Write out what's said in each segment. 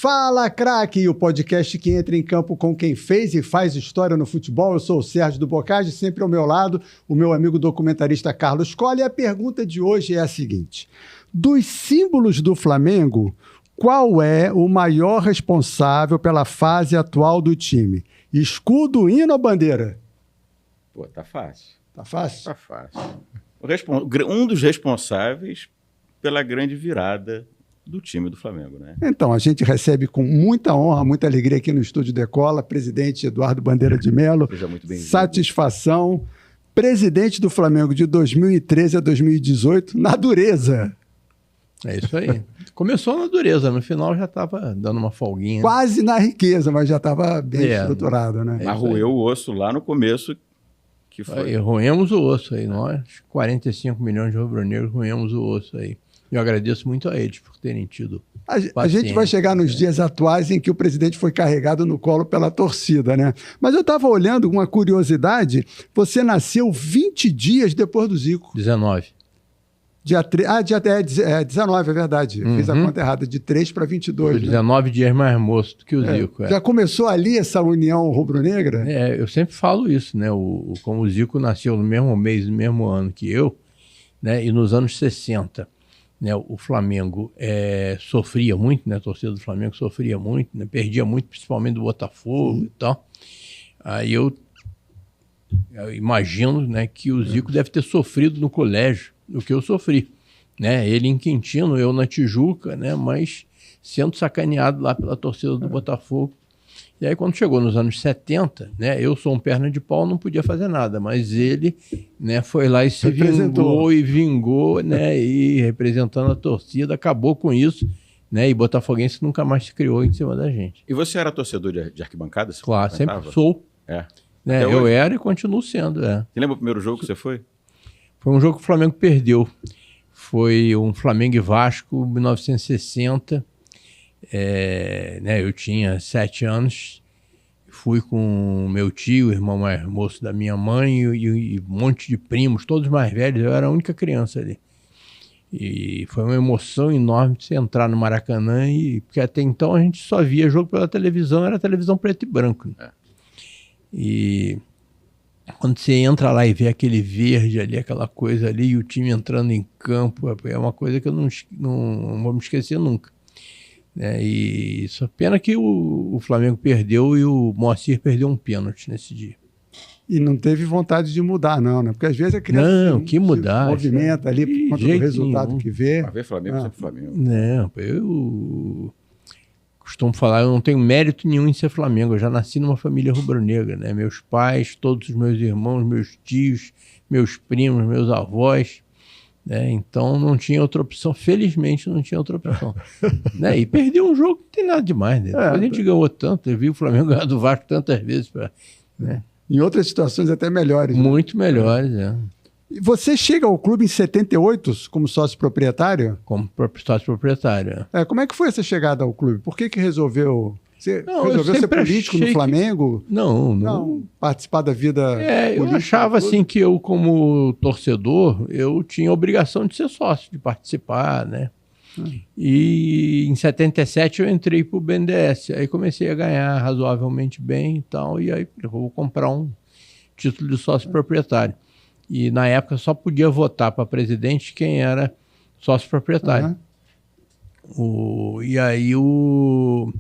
Fala, craque! O podcast que entra em campo com quem fez e faz história no futebol. Eu sou o Sérgio do Boccagi, sempre ao meu lado, o meu amigo documentarista Carlos Colla. E a pergunta de hoje é a seguinte: dos símbolos do Flamengo, qual é o maior responsável pela fase atual do time? Escudo, hino ou bandeira? Pô, tá fácil. Tá fácil? Tá fácil. Um dos responsáveis pela grande virada do time do Flamengo, né? Então, a gente recebe com muita honra, muita alegria aqui no Estúdio Decola, presidente Eduardo Bandeira de Mello. Seja muito bem-vindo. Satisfação. Presidente do Flamengo de 2013 a 2018, na dureza. É isso aí. Começou na dureza, no final já estava dando uma folguinha. Quase na riqueza, mas já estava bem estruturado, né? Mas roeu o osso lá no começo, que foi. Aí, roemos o osso aí, nós, 45 milhões de rubro-negros, roemos o osso aí. Eu agradeço muito a eles por terem tido a gente vai chegar nos dias atuais em que o presidente foi carregado no colo pela torcida, né? Mas eu estava olhando uma curiosidade, você nasceu 20 dias depois do Zico. 19. Dia 19, é verdade. Fiz a conta errada, de 3 para 22. Foi 19 dias mais moço do que o Zico. Já começou ali essa união rubro-negra? Eu sempre falo isso, né? Como o Zico nasceu no mesmo mês, no mesmo ano que eu, né? E nos anos 60, né, o Flamengo sofria muito, né? A torcida do Flamengo sofria muito, né? Perdia muito, principalmente do Botafogo e tal. Aí eu imagino, né, que o Zico deve ter sofrido no colégio do que eu sofri, né? Ele em Quintino, eu na Tijuca, né? Mas sendo sacaneado lá pela torcida do Botafogo. E aí quando chegou nos anos 70, né? Eu sou um perna de pau, não podia fazer nada, mas ele, né, foi lá e se vingou, né? E representando a torcida, acabou com isso, né? E botafoguense nunca mais se criou em cima da gente. E você era torcedor de arquibancada? Claro, sempre sou. Né? Eu era e continuo sendo. Você lembra o primeiro jogo que você foi? Foi um jogo que o Flamengo perdeu. Foi um Flamengo e Vasco, 1960. Né, eu tinha 7 anos. Fui com meu tio, irmão mais moço da minha mãe, e um monte de primos, todos mais velhos. Eu era a única criança ali. E foi uma emoção enorme você entrar no Maracanã, porque até então a gente só via jogo pela televisão, era televisão preto e branco. Né? E quando você entra lá e vê aquele verde ali, aquela coisa ali, e o time entrando em campo, é uma coisa que eu não vou me esquecer nunca. E só pena que o Flamengo perdeu e o Moacir perdeu um pênalti nesse dia. E não teve vontade de mudar, não, né? Porque às vezes a criança que mudar, se movimenta ali por conta do resultado que vê. Pra ver Flamengo, sempre Flamengo. Não, eu costumo falar, eu não tenho mérito nenhum em ser Flamengo. Eu já nasci numa família rubro-negra, né? Meus pais, todos os meus irmãos, meus tios, meus primos, meus avós, né? Então não tinha outra opção. Felizmente não tinha outra opção. Né? E perder um jogo não tem nada demais. Né? Depois a gente ganhou tanto, eu vi o Flamengo ganhar do Vasco tantas vezes. Né? Em outras situações até melhores. Muito melhores, E você chega ao clube em 78 como sócio proprietário? Como sócio proprietário. Como é que foi essa chegada ao clube? Por que resolveu... Você resolveu ser político no Flamengo? Não. Participar da vida política? Eu achava assim que eu, como torcedor, eu tinha a obrigação de ser sócio, de participar, né? E em 77 eu entrei para o BNDES. Aí comecei a ganhar razoavelmente bem e tal. E aí eu vou comprar um título de sócio proprietário. E na época só podia votar para presidente quem era sócio proprietário. E aí o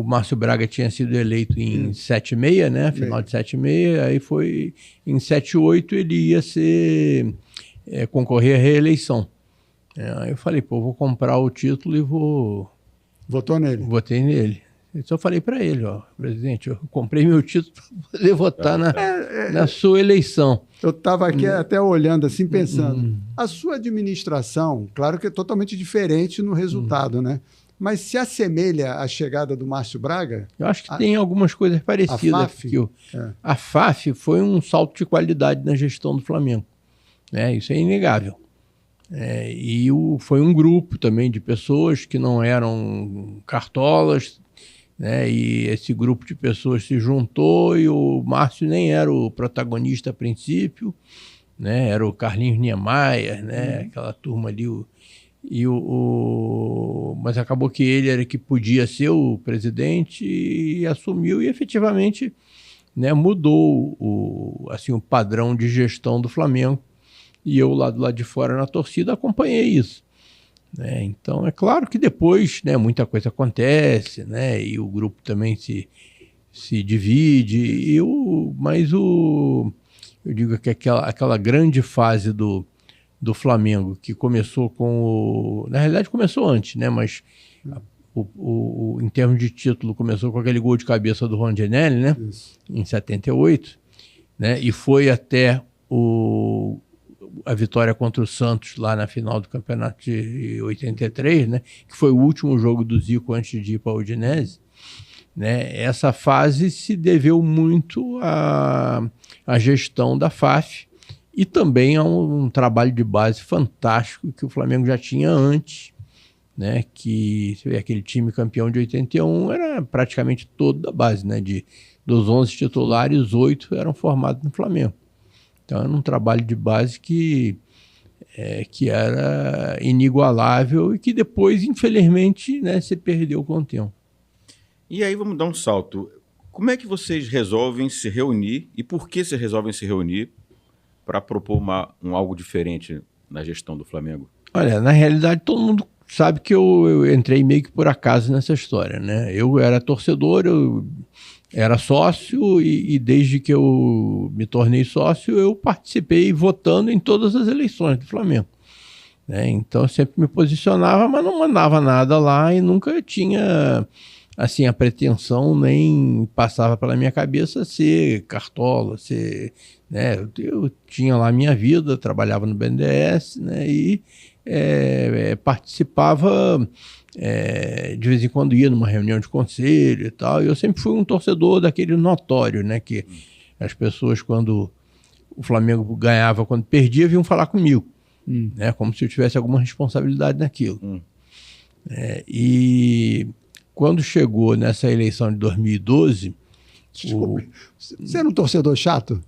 Márcio Braga tinha sido eleito em 76, né? Final de 76, aí foi em 78 ele ia concorrer à reeleição. Aí eu falei, vou comprar o título e vou... Votou nele? Votei nele. Então eu falei para ele, presidente, eu comprei meu título para poder votar na sua eleição. Eu estava aqui até olhando assim, pensando, a sua administração, claro que é totalmente diferente no resultado, né? Mas se assemelha à chegada do Márcio Braga? Eu acho que tem algumas coisas parecidas. A FAF? A FAF foi um salto de qualidade na gestão do Flamengo. Isso é inegável. Foi um grupo também de pessoas que não eram cartolas, né? E esse grupo de pessoas se juntou e o Márcio nem era o protagonista a princípio, né? Era o Carlinhos Niemeyer, né? Aquela turma ali, mas acabou que ele era que podia ser o presidente e assumiu e efetivamente, né, mudou o padrão de gestão do Flamengo. E eu lá do lado de fora na torcida acompanhei isso. Né? Então é claro que depois, né, muita coisa acontece, né, e o grupo também se divide, mas eu digo que aquela grande fase do Flamengo, que começou na realidade começou antes, né, mas em termos de título, começou com aquele gol de cabeça do Ron Gianelli, né, em 78, né, e foi até a vitória contra o Santos lá na final do campeonato de 83, né, que foi o último jogo do Zico antes de ir para a Udinese, né. Essa fase se deveu muito à gestão da FAF e também a um trabalho de base fantástico que o Flamengo já tinha antes, né, que você vê, aquele time campeão de 81 era praticamente todo da base, né, dos 11 titulares, 8 eram formados no Flamengo. Então era um trabalho de base que era inigualável e que depois, infelizmente, né, se perdeu com o tempo. E aí vamos dar um salto. Como é que vocês resolvem se reunir e por que vocês resolvem se reunir para propor algo diferente na gestão do Flamengo? Olha, na realidade todo mundo sabe que eu entrei meio que por acaso nessa história, né? Eu era torcedor, eu era sócio e desde que eu me tornei sócio eu participei votando em todas as eleições do Flamengo. Né? Então eu sempre me posicionava, mas não mandava nada lá e nunca tinha assim a pretensão, nem passava pela minha cabeça ser cartola, né? Eu tinha lá a minha vida, trabalhava no BNDES, né? E participava, de vez em quando ia numa reunião de conselho e tal, e eu sempre fui um torcedor daquele notório, né? Que as pessoas, quando o Flamengo ganhava, quando perdia, vinham falar comigo, né? Como se eu tivesse alguma responsabilidade naquilo. E quando chegou nessa eleição de 2012... Você era um torcedor chato?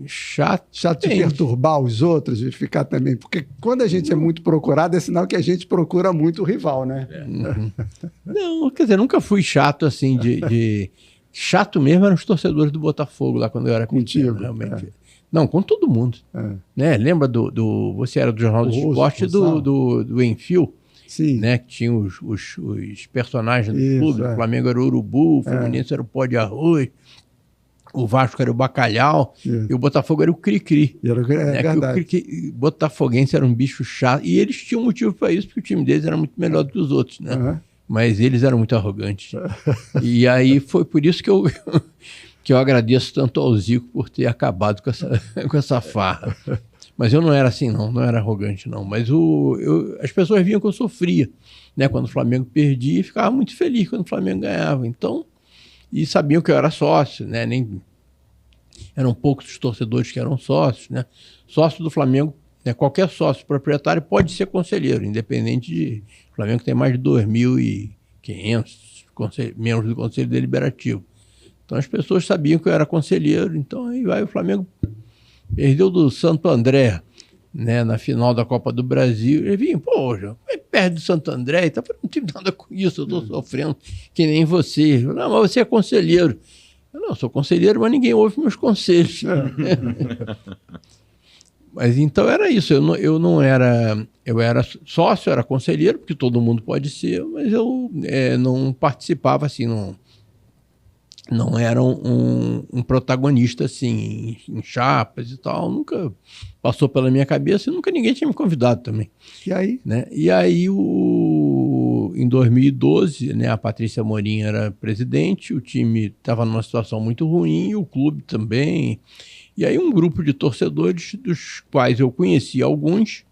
Chato de perturbar os outros, de ficar também... Porque quando a gente é muito procurado, é sinal que a gente procura muito o rival, né? Não, quer dizer, nunca fui chato assim Chato mesmo eram os torcedores do Botafogo lá quando eu era contigo, realmente. Não, com todo mundo. Né? Lembra você era do Jornal do Esporte do Enfio? Sim. Né? Que tinha os personagens do clube. O Flamengo era o Urubu, o Fluminense era o Pó de Arroz, o Vasco era o Bacalhau e o Botafogo era o Cri-Cri. Verdade. O botafoguense era um bicho chato e eles tinham motivo para isso, porque o time deles era muito melhor do que os outros, né? Mas eles eram muito arrogantes. E aí foi por isso que eu agradeço tanto ao Zico por ter acabado com essa farra. Mas eu não era assim, não era arrogante, não. Mas as pessoas viam que eu sofria, né? Quando o Flamengo perdia, e ficava muito feliz quando o Flamengo ganhava. Então, e sabiam que eu era sócio, né? Eram poucos os torcedores que eram sócios, né? Sócio do Flamengo, né? Qualquer sócio proprietário pode ser conselheiro, independente de... O Flamengo tem mais de 2.500 membros do Conselho Deliberativo. Então as pessoas sabiam que eu era conselheiro, então aí vai o Flamengo... Perdeu do Santo André, né, na final da Copa do Brasil. Ele vinha, poxa, perde do Santo André. Então, eu não tive nada com isso, eu estou sofrendo que nem você. Não, mas você é conselheiro. Eu não, sou conselheiro, mas ninguém ouve meus conselhos. Mas então era isso, eu não era... Eu era sócio, era conselheiro, porque todo mundo pode ser, mas eu não participava assim, não era um protagonista assim, em chapas e tal, nunca passou pela minha cabeça e nunca ninguém tinha me convidado também. E aí? Né? E aí, em 2012, né, a Patrícia Amorim era presidente, o time estava numa situação muito ruim, e o clube também. E aí um grupo de torcedores, dos quais eu conheci alguns,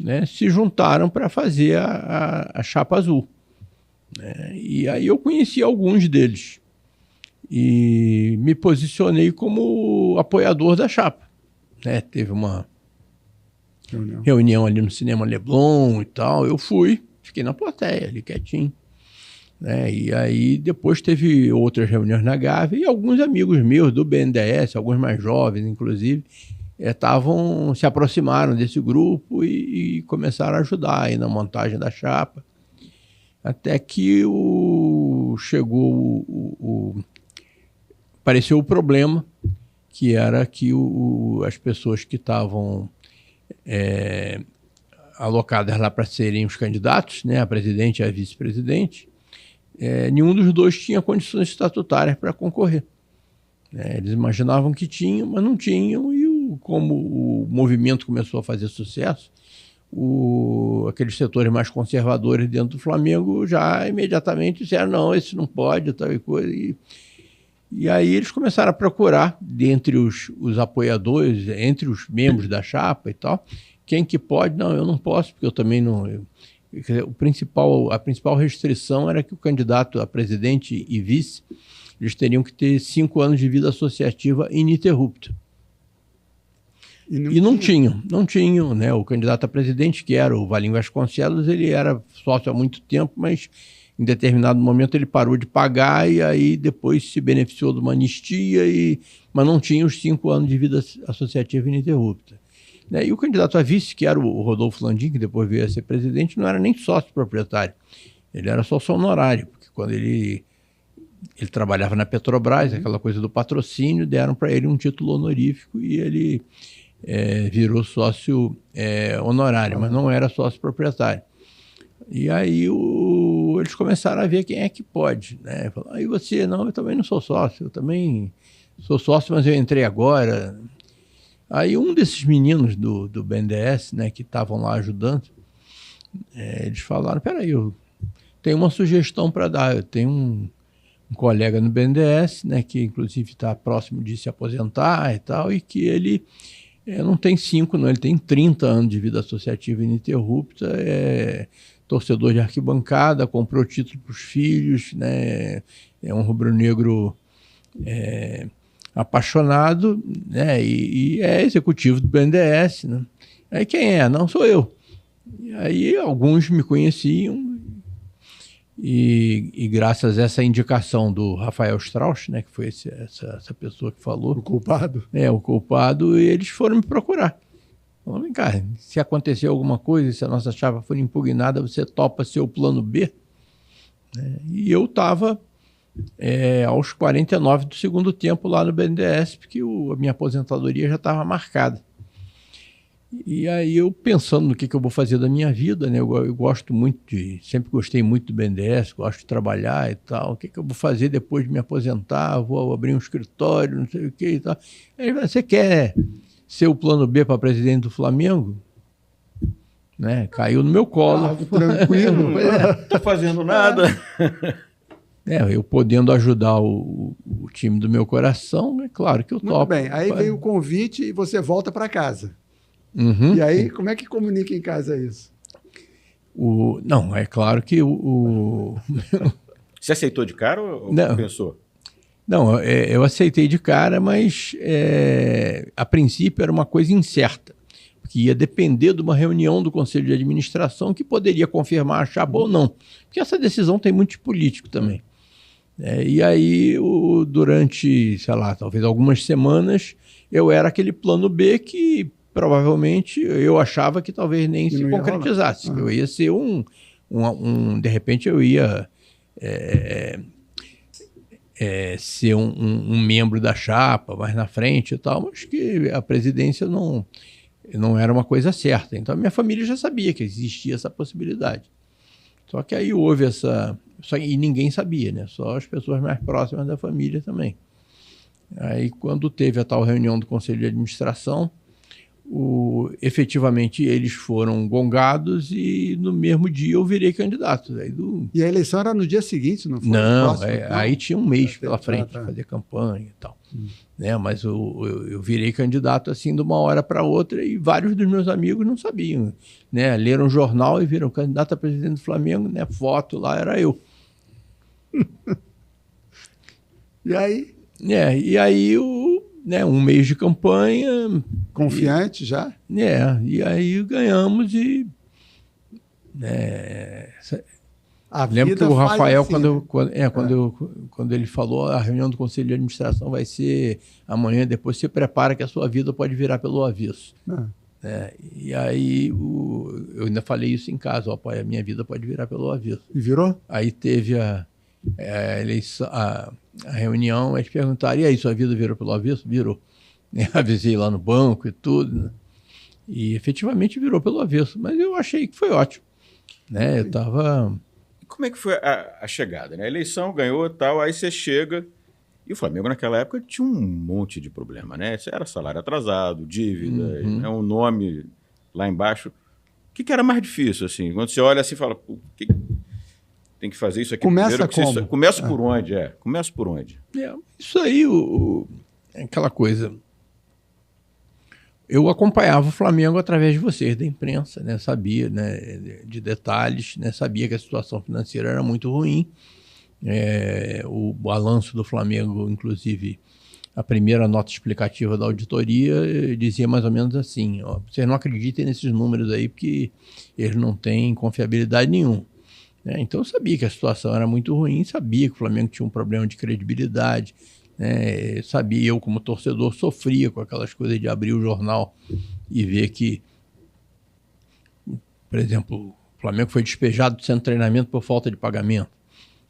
né, se juntaram para fazer a chapa azul. Né? E aí eu conheci alguns deles. E me posicionei como apoiador da chapa. Né? Teve uma reunião ali no Cinema Leblon e tal. Eu fui, fiquei na plateia ali quietinho. Né? E aí depois teve outras reuniões na Gávea e alguns amigos meus do BNDES, alguns mais jovens inclusive, se aproximaram desse grupo e começaram a ajudar aí na montagem da chapa. Até que apareceu o problema, que era que as pessoas que estavam alocadas lá para serem os candidatos, né, a presidente e a vice-presidente, nenhum dos dois tinha condições estatutárias para concorrer. Eles imaginavam que tinham, mas não tinham, e como o movimento começou a fazer sucesso, aqueles setores mais conservadores dentro do Flamengo já imediatamente disseram, não, esse não pode, tal e coisa. E aí eles começaram a procurar, dentre os apoiadores, entre os membros da chapa e tal, quem que pode. Não, eu não posso, porque eu também não... A principal restrição era que o candidato a presidente e vice, eles teriam que ter 5 anos de vida associativa ininterrupta. E não tinham, né? O candidato a presidente, que era o Valim Vasconcelos, ele era sócio há muito tempo, mas em determinado momento ele parou de pagar e aí depois se beneficiou de uma anistia, mas não tinha os 5 anos de vida associativa ininterrupta. E o candidato a vice, que era o Rodolfo Landim, que depois veio a ser presidente, não era nem sócio proprietário, ele era sócio honorário, porque quando ele trabalhava na Petrobras, aquela coisa do patrocínio, deram para ele um título honorífico e ele virou sócio honorário, mas não era sócio proprietário. E aí eles começaram a ver quem é que pode, né? Falaram, e você? Não, eu também não sou sócio, eu também sou sócio, mas eu entrei agora. Aí um desses meninos do BNDES, né, que estavam lá ajudando, eles falaram, peraí, eu tenho uma sugestão para dar, eu tenho um colega no BNDES, né, que inclusive está próximo de se aposentar e tal, e que ele não tem 5, não, ele tem 30 anos de vida associativa ininterrupta, torcedor de arquibancada, comprou título para os filhos, né, é um rubro-negro apaixonado, né, e é executivo do BNDES, né. Aí quem é? Não, sou eu. E aí alguns me conheciam, e graças a essa indicação do Rafael Strauss, né, que foi essa pessoa que falou. O culpado? O culpado, e eles foram me procurar. Falaram, vem cá, se acontecer alguma coisa, se a nossa chapa for impugnada, você topa ser o plano B? E eu estava aos 49 do segundo tempo lá no BNDES, porque a minha aposentadoria já estava marcada. E aí eu pensando no que eu vou fazer da minha vida, né? Eu gosto muito sempre gostei muito do BNDES, gosto de trabalhar e tal. O que eu vou fazer depois de me aposentar? Vou abrir um escritório, não sei o que e tal. Aí você quer ser o plano B para presidente do Flamengo? Né? Caiu no meu colo. Tranquilo. Não estou fazendo nada. Eu podendo ajudar o time do meu coração, é claro que eu topo. Muito bem, aí veio o convite e você volta para casa. Uhum. E aí, como é que comunica em casa isso? Não, é claro que Você aceitou de cara ou pensou? Não, eu aceitei de cara, mas a princípio era uma coisa incerta, porque ia depender de uma reunião do Conselho de Administração que poderia confirmar a chapa ou não, porque essa decisão tem muito político também. E aí, durante, sei lá, talvez algumas semanas, eu era aquele plano B que provavelmente eu achava que talvez nem se concretizasse. Eu ia ser de repente eu ia ser um membro da chapa mais na frente e tal, mas que a presidência não era uma coisa certa. Então a minha família já sabia que existia essa possibilidade. Só que aí houve e ninguém sabia, né? Só as pessoas mais próximas da família também. Aí quando teve a tal reunião do Conselho de Administração, efetivamente eles foram gongados e no mesmo dia eu virei candidato. E a eleição era no dia seguinte, não foi? Não, aí tinha um mês pela frente para fazer campanha e tal. Né? Mas eu virei candidato assim de uma hora para outra e vários dos meus amigos não sabiam. Né? Leram o jornal e viram candidato a presidente do Flamengo, né? Foto lá, era eu. E aí? E aí um mês de campanha. Confiante já? E aí ganhamos e... lembro que o Rafael, quando ele falou, a reunião do Conselho de Administração vai ser amanhã, depois você prepara que a sua vida pode virar pelo avesso. né? E aí eu ainda falei isso em casa, ó, pai, a minha vida pode virar pelo avesso. E virou? Aí teve a eleição, a reunião, eles perguntaram, e aí, sua vida virou pelo avesso? Virou. Avisei lá no banco e tudo, né? E efetivamente virou pelo avesso, mas eu achei que foi ótimo, né? Eu tava... Como é que foi a chegada, né? A eleição ganhou e tal, aí você chega... E o Flamengo naquela época tinha um monte de problema, né? Era salário atrasado, dívidas, né? Um nome lá embaixo. O que era mais difícil, assim? Quando você olha assim e fala, tem que fazer isso aqui Começa primeiro. como? Começa por onde? Começa por onde? Isso aí, é aquela coisa... Eu acompanhava o Flamengo através de vocês, da imprensa, né? Sabia, né, de detalhes, né? Sabia que a situação financeira era muito ruim. O balanço do Flamengo, inclusive, a primeira nota explicativa da auditoria dizia mais ou menos assim, ó, vocês não acreditem nesses números aí, porque eles não têm confiabilidade nenhuma. Então eu sabia que a situação era muito ruim, sabia que o Flamengo tinha um problema de credibilidade, né? Sabia, eu como torcedor sofria com aquelas coisas de abrir o jornal e ver que, por exemplo, o Flamengo foi despejado do centro de treinamento por falta de pagamento.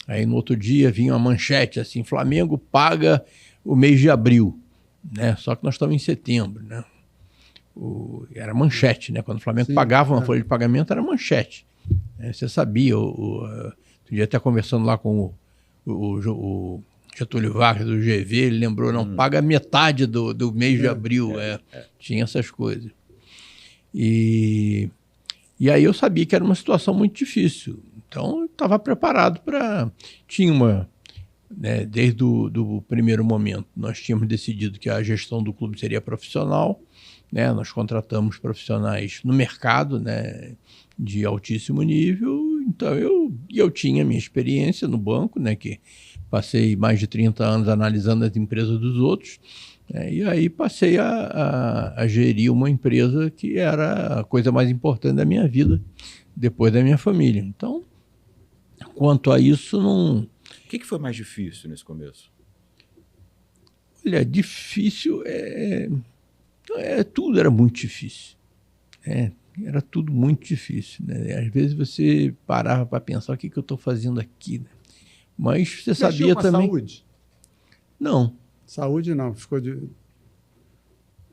Aí no outro dia vinha uma manchete assim, Flamengo paga o mês de abril, né? Só que nós estamos em setembro, né? Era manchete, né? Quando o Flamengo pagava uma folha de pagamento, era manchete. Você sabia, podia até conversando lá com o Getúlio Vargas do GV, ele lembrou, não, paga metade do mês de abril, tinha essas coisas. E aí eu sabia que era uma situação muito difícil, então eu estava preparado para... Tinha uma... Né, desde o primeiro momento, nós tínhamos decidido que a gestão do clube seria profissional, né, nós contratamos profissionais no mercado, né, de altíssimo nível, então eu tinha minha experiência no banco, né, que passei mais de 30 anos analisando as empresas dos outros, e aí passei a gerir uma empresa que era a coisa mais importante da minha vida, depois da minha família. Então, quanto a isso, não... O que foi mais difícil nesse começo? Olha, difícil tudo era muito difícil. Era tudo muito difícil, né? Às vezes você parava para pensar o que eu estou fazendo aqui, né? Mas você sabia também... Saúde? Não. Saúde não, ficou de...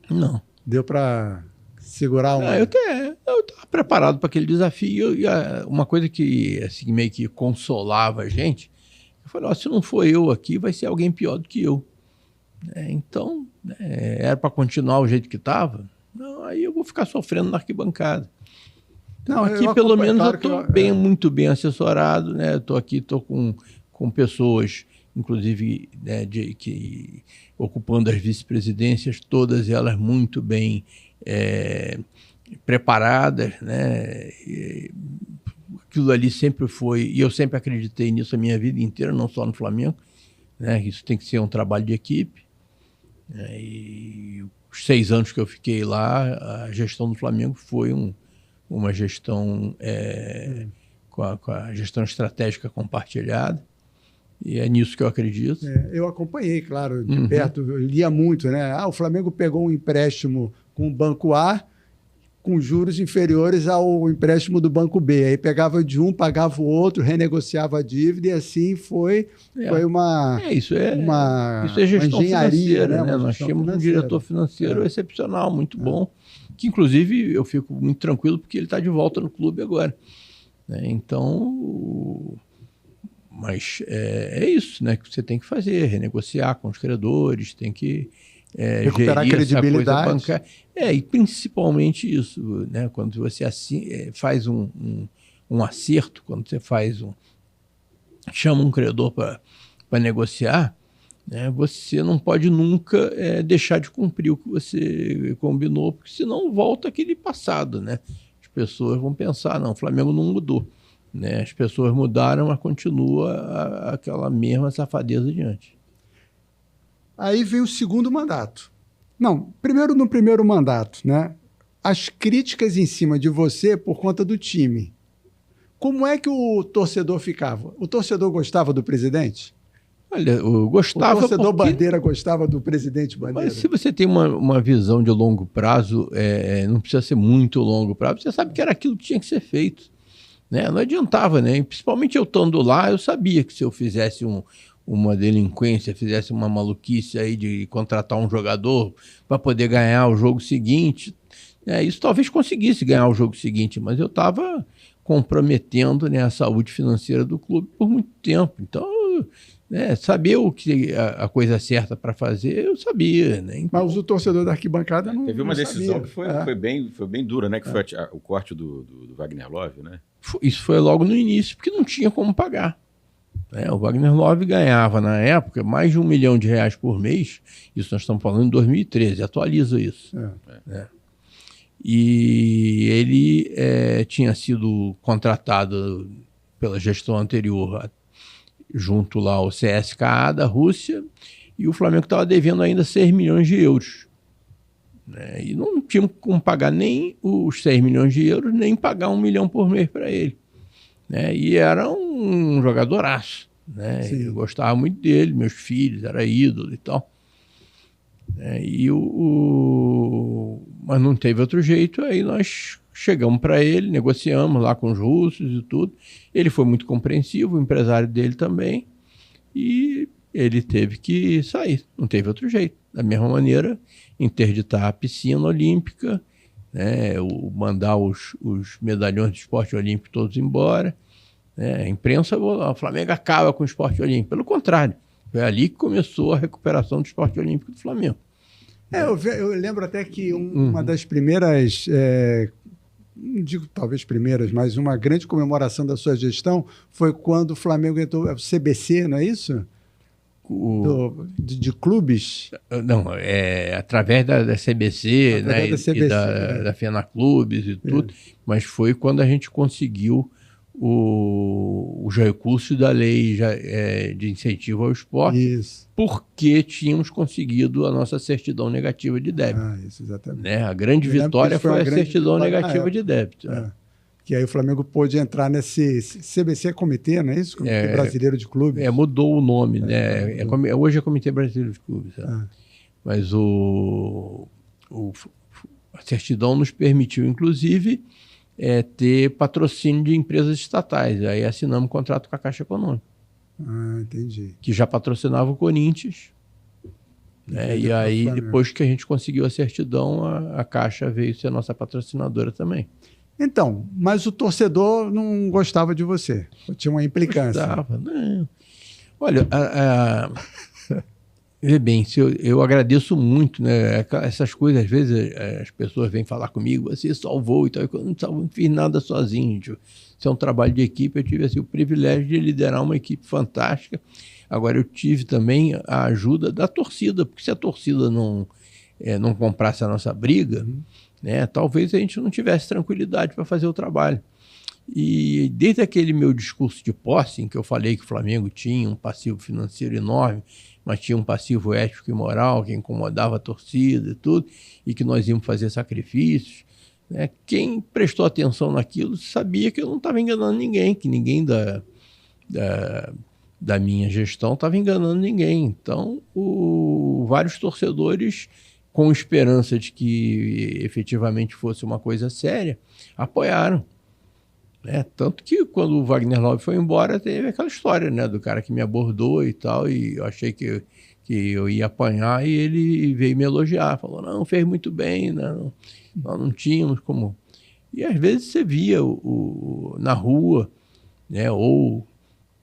Não. Deu para segurar um... Eu estava preparado para aquele desafio e uma coisa que assim, meio que consolava a gente, eu falei, se não for eu aqui, vai ser alguém pior do que eu. Então, era para continuar o jeito que estava, aí eu vou ficar sofrendo na arquibancada. Então, aqui pelo menos eu estou muito bem assessorado, né? Estou aqui, estou com pessoas, inclusive, né, ocupando as vice-presidências, todas elas muito bem preparadas, né? Aquilo ali sempre foi, e eu sempre acreditei nisso a minha vida inteira, não só no Flamengo, né? Isso tem que ser um trabalho de equipe. E os 6 anos que eu fiquei lá, a gestão do Flamengo foi uma gestão com a gestão estratégica compartilhada, e é nisso que eu acredito. Eu acompanhei, claro, de perto, eu lia muito, né? O Flamengo pegou um empréstimo com o Banco A, com juros inferiores ao empréstimo do Banco B. Aí pegava de um, pagava o outro, renegociava a dívida, e assim foi uma... Isso é gestão engenharia, financeira, né? Nós tínhamos um diretor financeiro excepcional, muito bom, que inclusive eu fico muito tranquilo porque ele está de volta no clube agora. Então, mas é isso, né, que você tem que fazer, renegociar com os credores, tem que recuperar a credibilidade. E principalmente isso, né, quando você faz um acerto, quando você chama um credor para negociar, né, você não pode nunca deixar de cumprir o que você combinou, porque senão volta aquele passado, né? As pessoas vão pensar, não, o Flamengo não mudou, né? As pessoas mudaram, mas continua aquela mesma safadeza adiante. Aí veio o segundo mandato. Não, primeiro no primeiro mandato, né? As críticas em cima de você por conta do time. Como é que o torcedor ficava? O torcedor gostava do presidente? Olha, eu gostava. O torcedor porque... Bandeira gostava do presidente Bandeira. Mas se você tem uma visão de longo prazo, não precisa ser muito longo prazo, você sabe que era aquilo que tinha que ser feito. Né? Não adiantava, né? Principalmente eu estando lá, eu sabia que se eu fizesse uma delinquência, fizesse uma maluquice aí de contratar um jogador para poder ganhar o jogo seguinte, isso talvez conseguisse ganhar o jogo seguinte, mas eu estava comprometendo, né, a saúde financeira do clube por muito tempo. Então, saber o que a coisa certa para fazer, eu sabia. Né? Então, mas o torcedor da arquibancada não teve uma decisão sabia. Que foi bem dura, né? Que foi o corte do Wagner Love, né? Isso foi logo no início, porque não tinha como pagar. O Wagner Love ganhava, na época, mais de R$1 milhão por mês. Isso nós estamos falando em 2013, atualiza isso. E ele tinha sido contratado pela gestão anterior junto lá ao CSKA da Rússia, e o Flamengo estava devendo ainda 6 milhões de euros. E não tinha como pagar nem os 6 milhões de euros, nem pagar R$1 milhão por mês para ele. E era um jogadoraço. Eu gostava muito dele, meus filhos, era ídolo e tal. Mas não teve outro jeito, aí nós chegamos para ele, negociamos lá com os russos e tudo. Ele foi muito compreensivo, o empresário dele também, e ele teve que sair, não teve outro jeito. Da mesma maneira, interditar a piscina olímpica, mandar os medalhões do esporte olímpico todos embora. A imprensa, o Flamengo acaba com o esporte olímpico. Pelo contrário, foi ali que começou a recuperação do esporte olímpico do Flamengo. Eu lembro até que uma das primeiras, não digo talvez primeiras, mas uma grande comemoração da sua gestão foi quando o Flamengo entrou no CBC, não é isso? De clubes? Não, através da CBC, através da CBC, da FENAClubes e tudo, mas foi quando a gente conseguiu os recursos da lei de incentivo ao esporte, isso, porque tínhamos conseguido a nossa certidão negativa de débito. Isso, exatamente. A grande vitória foi a certidão negativa de débito. Que aí o Flamengo pôde entrar nesse CBC Comitê, não é isso? Comitê Brasileiro de Clubes. Mudou o nome, hoje é Comitê Brasileiro de Clubes. Mas a certidão nos permitiu, inclusive, ter patrocínio de empresas estatais. Aí assinamos um contrato com a Caixa Econômica. Entendi. Que já patrocinava o Corinthians. E aí, depois que a gente conseguiu a certidão, a Caixa veio ser nossa patrocinadora também. Então, mas o torcedor não gostava de você. Tinha uma implicância. Gostava, não. Olha, vê bem, eu agradeço muito, né? Essas coisas, às vezes as pessoas vêm falar comigo, você salvou e tal, eu não fiz nada sozinho. Isso é um trabalho de equipe, eu tive o privilégio de liderar uma equipe fantástica. Agora, eu tive também a ajuda da torcida, porque se a torcida não comprasse a nossa briga, talvez a gente não tivesse tranquilidade para fazer o trabalho. E desde aquele meu discurso de posse, em que eu falei que o Flamengo tinha um passivo financeiro enorme, mas tinha um passivo ético e moral que incomodava a torcida e tudo, e que nós íamos fazer sacrifícios, quem prestou atenção naquilo sabia que eu não estava enganando ninguém, que ninguém da minha gestão estava enganando ninguém. Então, vários torcedores, com esperança de que efetivamente fosse uma coisa séria, apoiaram. Tanto que quando o Wagner Love foi embora, teve aquela história, do cara que me abordou e tal, e eu achei que eu ia apanhar, e ele veio me elogiar, falou, não, fez muito bem, nós não tínhamos como... E às vezes você via na rua, ou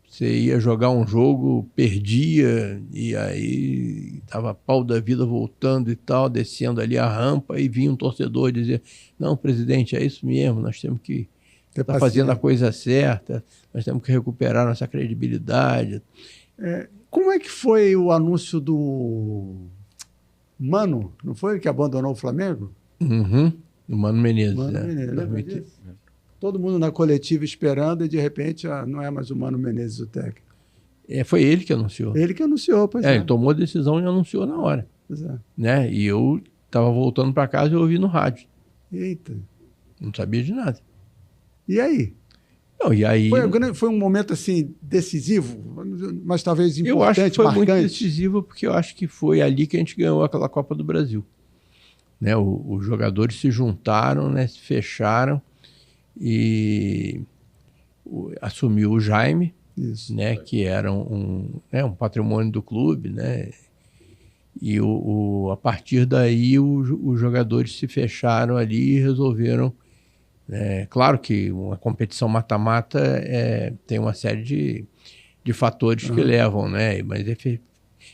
você ia jogar um jogo, perdia, e aí estava pau da vida voltando e tal, descendo ali a rampa, e vinha um torcedor dizer, não, presidente, é isso mesmo, nós temos que estar fazendo a coisa certa, nós temos que recuperar nossa credibilidade. Como é que foi o anúncio do Mano? Não foi ele que abandonou o Flamengo? Uhum. O Mano Menezes. Menezes. Todo mundo na coletiva esperando e, de repente, não é mais o Mano Menezes o técnico. Foi ele que anunciou. Ele que anunciou, pois Ele tomou a decisão e anunciou na hora. Pois é. E eu estava voltando para casa e ouvi no rádio. Eita. Não sabia de nada. E aí? Não, e aí... Foi um momento, assim, decisivo? mas talvez importante, eu acho que foi marcante. muito decisiva, porque eu acho que foi ali que a gente ganhou aquela Copa do Brasil. Né? Os jogadores se juntaram, né? Se fecharam e assumiu o Jaime, Isso. né? Que era um patrimônio do clube, né? E a partir daí os jogadores se fecharam ali e resolveram. Claro que uma competição mata-mata tem uma série de fatores que levam, né? Mas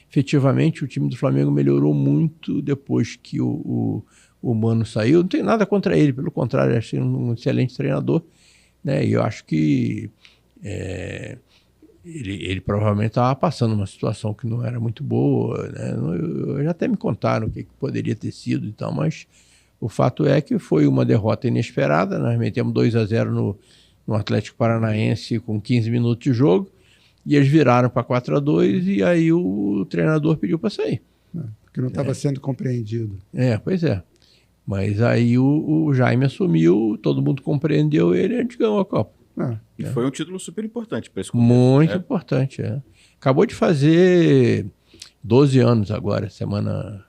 efetivamente o time do Flamengo melhorou muito depois que o Mano saiu. Não tem nada contra ele, pelo contrário, acho um excelente treinador, né? E eu acho que ele provavelmente estava passando uma situação que não era muito boa, né? Eu já até me contaram o que poderia ter sido e tal, mas o fato é que foi uma derrota inesperada. Nós metemos 2-0 no Atlético Paranaense com 15 minutos de jogo, e eles viraram para 4-2, e aí o treinador pediu para sair. Porque não estava sendo compreendido. Pois é. Mas aí o Jaime assumiu, todo mundo compreendeu ele, e a gente ganhou a Copa. E foi um título super importante para esse começo. Muito importante, Acabou de fazer 12 anos agora, semana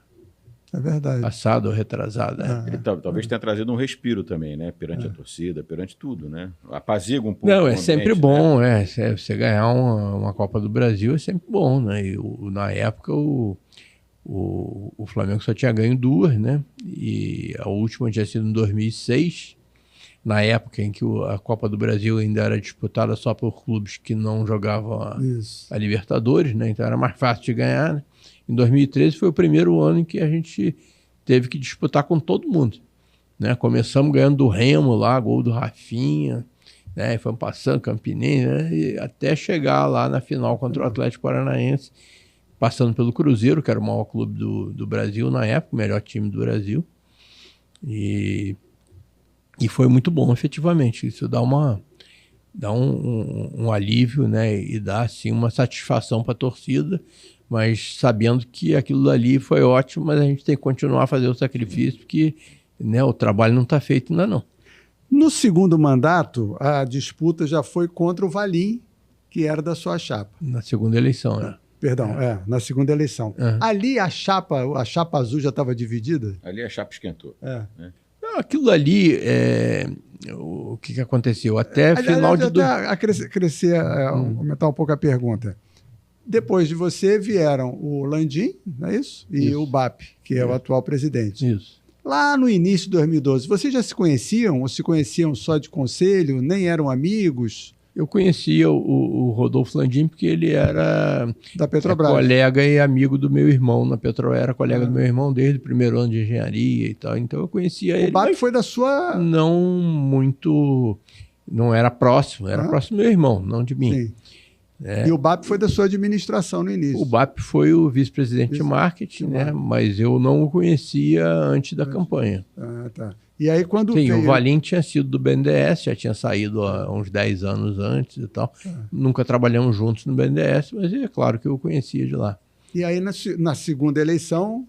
passada ou retrasada. Ele talvez tenha trazido um respiro também, né? Perante a torcida, perante tudo, né? Apazigua um pouco. Não, é sempre bom, né? Você ganhar uma Copa do Brasil é sempre bom, né? E na época o Flamengo só tinha ganho 2, né? E a última tinha sido em 2006, na época em que a Copa do Brasil ainda era disputada só por clubes que não jogavam a Libertadores, né? Então era mais fácil de ganhar, né? Em 2013 foi o primeiro ano em que a gente teve que disputar com todo mundo, né? Começamos ganhando do Remo lá, gol do Rafinha, né? E fomos passando Campinense, né? E até chegar lá na final contra o Atlético Paranaense, passando pelo Cruzeiro, que era o maior clube do Brasil na época, o melhor time do Brasil. E foi muito bom, efetivamente. Isso dá um alívio, né? E dá, assim, uma satisfação para a torcida, mas sabendo que aquilo ali foi ótimo, mas a gente tem que continuar a fazer o sacrifício, porque, né, o trabalho não está feito ainda não. No segundo mandato, a disputa já foi contra o Valim, que era da sua chapa. Na segunda eleição, né? Perdão, na segunda eleição. Ali a chapa azul já estava dividida? Ali a chapa esquentou. Não, aquilo ali, o que aconteceu? Até final de... Aumentar um pouco a pergunta. Depois de você vieram o Landim, não é isso? E o BAP, que é o atual presidente. Isso. Lá no início de 2012, vocês já se conheciam ou se conheciam só de conselho, nem eram amigos? Eu conhecia o Rodolfo Landim porque ele era da Petrobras. Colega e amigo do meu irmão na Petrobras. Era colega do meu irmão desde o primeiro ano de engenharia e tal. Então eu conhecia ele. O BAP foi da sua... Não muito... Não era próximo. Era próximo do meu irmão, não de mim. Sim. E o BAP foi da sua administração no início? O BAP foi o vice-presidente de marketing, né? Mas eu não o conhecia antes da campanha. Tá. E aí quando o Valim tinha sido do BNDES, já tinha saído há uns 10 anos antes e tal. Nunca trabalhamos juntos no BNDES, mas é claro que eu conhecia de lá. E aí na segunda eleição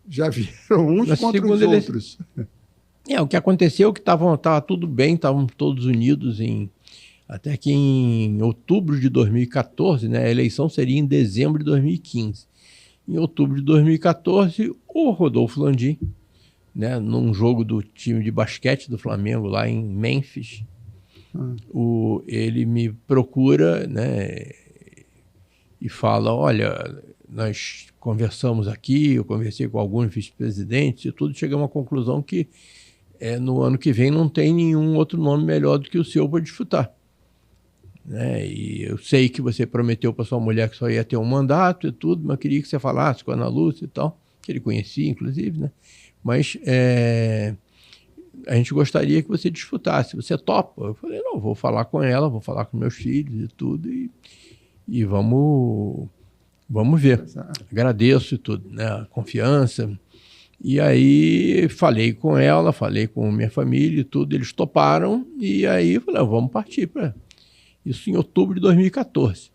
já vieram uns contra os outros. O que aconteceu é que estava tudo bem, estavam todos unidos até que em outubro de 2014, né, a eleição seria em dezembro de 2015. Em outubro de 2014, o Rodolfo Landim, né, num jogo do time de basquete do Flamengo lá em Memphis, ele me procura, né, e fala, olha, nós conversamos aqui, eu conversei com alguns vice-presidentes e tudo, chegamos à conclusão que no ano que vem não tem nenhum outro nome melhor do que o seu para disputar. Né? E eu sei que você prometeu para sua mulher que só ia ter um mandato e tudo, mas eu queria que você falasse com a Ana Lúcia e tal, que ele conhecia, inclusive, né? Mas a gente gostaria que você disputasse. Você topa? Eu falei, não, vou falar com ela, vou falar com meus filhos e tudo, e vamos ver. Agradeço e tudo, né? A confiança. E aí falei com ela, falei com minha família e tudo, eles toparam, e aí falei, vamos partir para isso em outubro de 2014.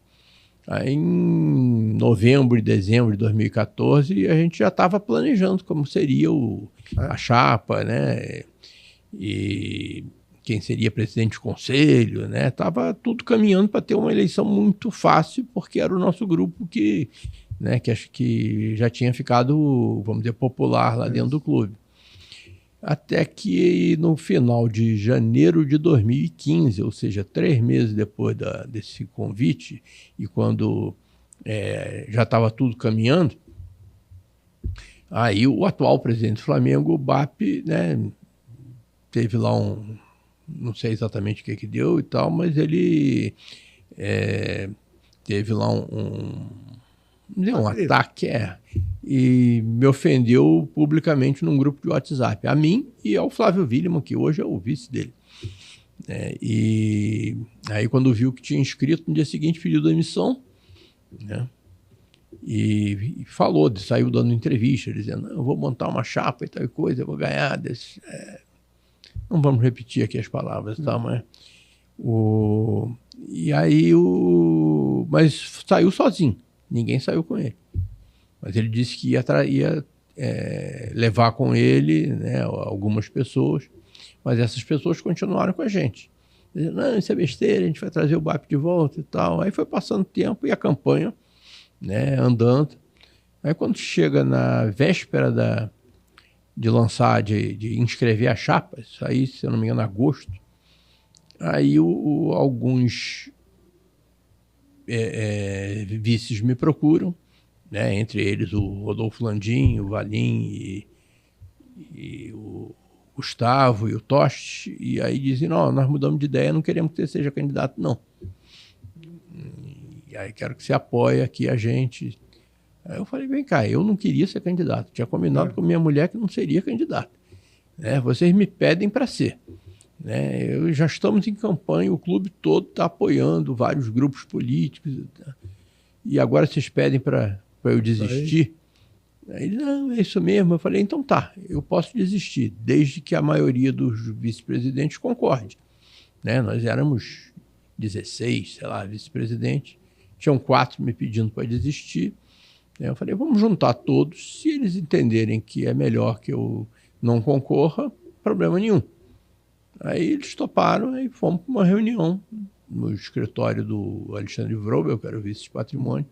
Aí em novembro e dezembro de 2014 a gente já estava planejando como seria a chapa, né? E quem seria presidente do conselho, né? Estava tudo caminhando para ter uma eleição muito fácil, porque era o nosso grupo que, né, que acho que já tinha ficado, vamos dizer, popular lá dentro do clube. Até que no final de janeiro de 2015, ou seja, 3 meses depois desse convite, e quando já estava tudo caminhando, aí o atual presidente do Flamengo, o BAP, né, teve lá não sei exatamente o que deu e tal, mas ele teve lá um ataque, e me ofendeu publicamente num grupo de WhatsApp, a mim e ao Flávio Willemann, que hoje é o vice dele. E aí, quando viu que tinha inscrito, no dia seguinte pediu demissão, né? E falou, saiu dando entrevista, dizendo, não, eu vou montar uma chapa e tal coisa, eu vou ganhar não vamos repetir aqui as palavras, tá, mas e aí mas saiu sozinho, ninguém saiu com ele. Mas ele disse que ia levar com ele, né, algumas pessoas, mas essas pessoas continuaram com a gente. Dizendo, não, isso é besteira, a gente vai trazer o BAP de volta e tal. Aí foi passando tempo e a campanha, né, andando. Aí quando chega na véspera de lançar, de inscrever a chapa, isso aí, se eu não me engano, agosto, aí alguns vices me procuram, né, entre eles o Rodolfo Landim, o Valim e o Gustavo e o Toste, e aí dizem, não, nós mudamos de ideia, não queremos que você seja candidato, não. E aí quero que você apoie aqui a gente. Aí eu falei, vem cá, eu não queria ser candidato, tinha combinado com minha mulher que não seria candidato. Né? Vocês me pedem para ser. Né? Já estamos em campanha, o clube todo está apoiando vários grupos políticos, e agora vocês pedem para eu desistir? Aí ele, não, é isso mesmo. Eu falei, então tá, eu posso desistir, desde que a maioria dos vice-presidentes concorde. Né? Nós éramos 16, sei lá, vice-presidentes, tinham 4 me pedindo para desistir. Eu falei, vamos juntar todos, se eles entenderem que é melhor que eu não concorra, problema nenhum. Aí eles toparam e fomos para uma reunião no escritório do Alexandre Vrobel, que era o vice de patrimônio.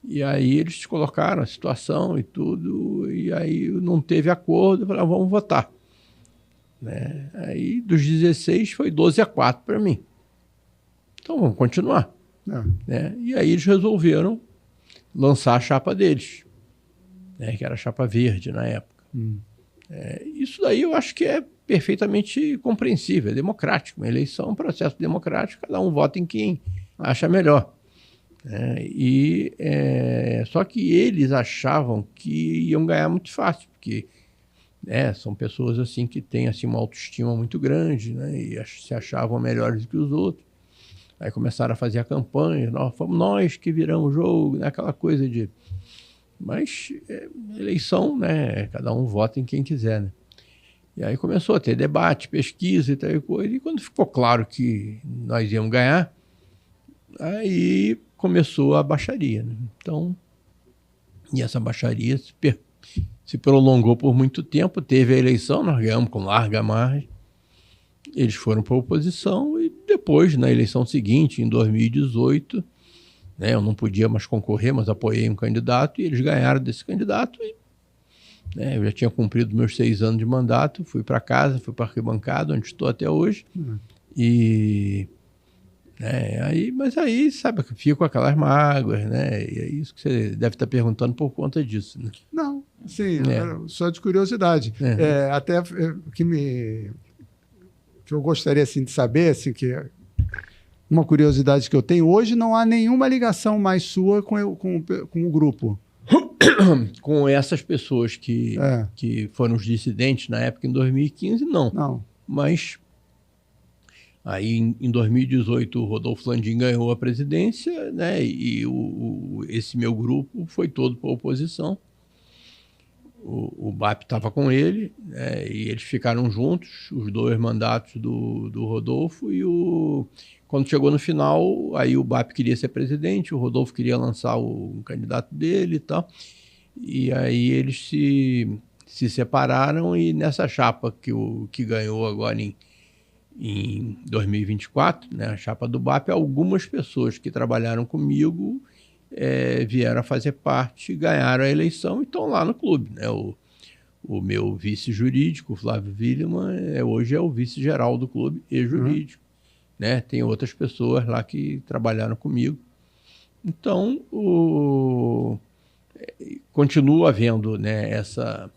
E aí eles colocaram a situação e tudo, e aí não teve acordo, eu falei, vamos votar. Né? Aí dos 16 foi 12-4 para mim. Então vamos continuar. Né? E aí eles resolveram lançar a chapa deles, né? Que era a chapa verde na época. Isso daí eu acho que é perfeitamente compreensível, é democrático. Uma eleição é um processo democrático, cada um vota em quem acha melhor. Só que eles achavam que iam ganhar muito fácil, porque são pessoas assim que têm assim, uma autoestima muito grande, né, e se achavam melhores do que os outros. Aí começaram a fazer a campanha, fomos nós que viramos o jogo, né, aquela coisa de... Mas eleição, né, cada um vota em quem quiser, né? E aí começou a ter debate, pesquisa e tal coisa, e quando ficou claro que nós íamos ganhar, aí começou a baixaria, né? Então, e essa baixaria se prolongou por muito tempo, teve a eleição, nós ganhamos com larga margem, eles foram para a oposição e depois, na eleição seguinte, em 2018, né, eu não podia mais concorrer, mas apoiei um candidato e eles ganharam desse candidato e eu já tinha cumprido meus 6 anos de mandato, fui para casa, fui para a arquibancada, onde estou até hoje, mas aí, sabe, fico com aquelas mágoas, né? E é isso que você deve estar perguntando por conta disso, né? Não, sim, só de curiosidade. Até que eu gostaria assim, de saber, assim, que uma curiosidade que eu tenho, hoje não há nenhuma ligação mais sua com o grupo. Com essas pessoas que foram os dissidentes na época, em 2015, não. Mas aí, em 2018, o Rodolfo Landim ganhou a presidência, né? E esse meu grupo foi todo para a oposição. O BAP estava com ele, né? E eles ficaram juntos, os 2 mandatos do Rodolfo, e quando chegou no final, aí o BAP queria ser presidente, o Rodolfo queria lançar o candidato dele e tal, e aí eles se separaram, e nessa chapa que ganhou agora em 2024, né, a chapa do BAP, algumas pessoas que trabalharam comigo vieram a fazer parte, ganharam a eleição e estão lá no clube. Né? O meu vice jurídico, o Flávio Willeman, hoje é o vice-geral do clube e jurídico. Né? Tem outras pessoas lá que trabalharam comigo. Então, continua havendo, né, essa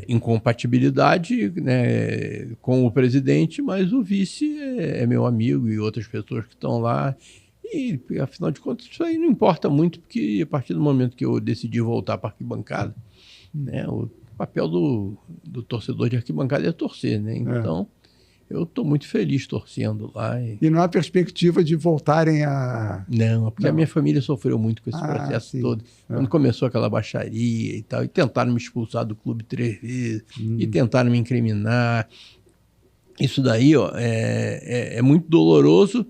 incompatibilidade, né, com o presidente, mas o vice é meu amigo e outras pessoas que estão lá. E, afinal de contas, isso aí não importa muito, porque a partir do momento que eu decidi voltar para a arquibancada, né, o papel do torcedor de arquibancada é torcer. Né? Então, eu estou muito feliz torcendo lá. E não há perspectiva de voltarem a... Não, porque a minha família sofreu muito com esse processo todo. Quando começou aquela baixaria e tal, e tentaram me expulsar do clube 3 vezes, e tentaram me incriminar. Isso daí, ó, é muito doloroso,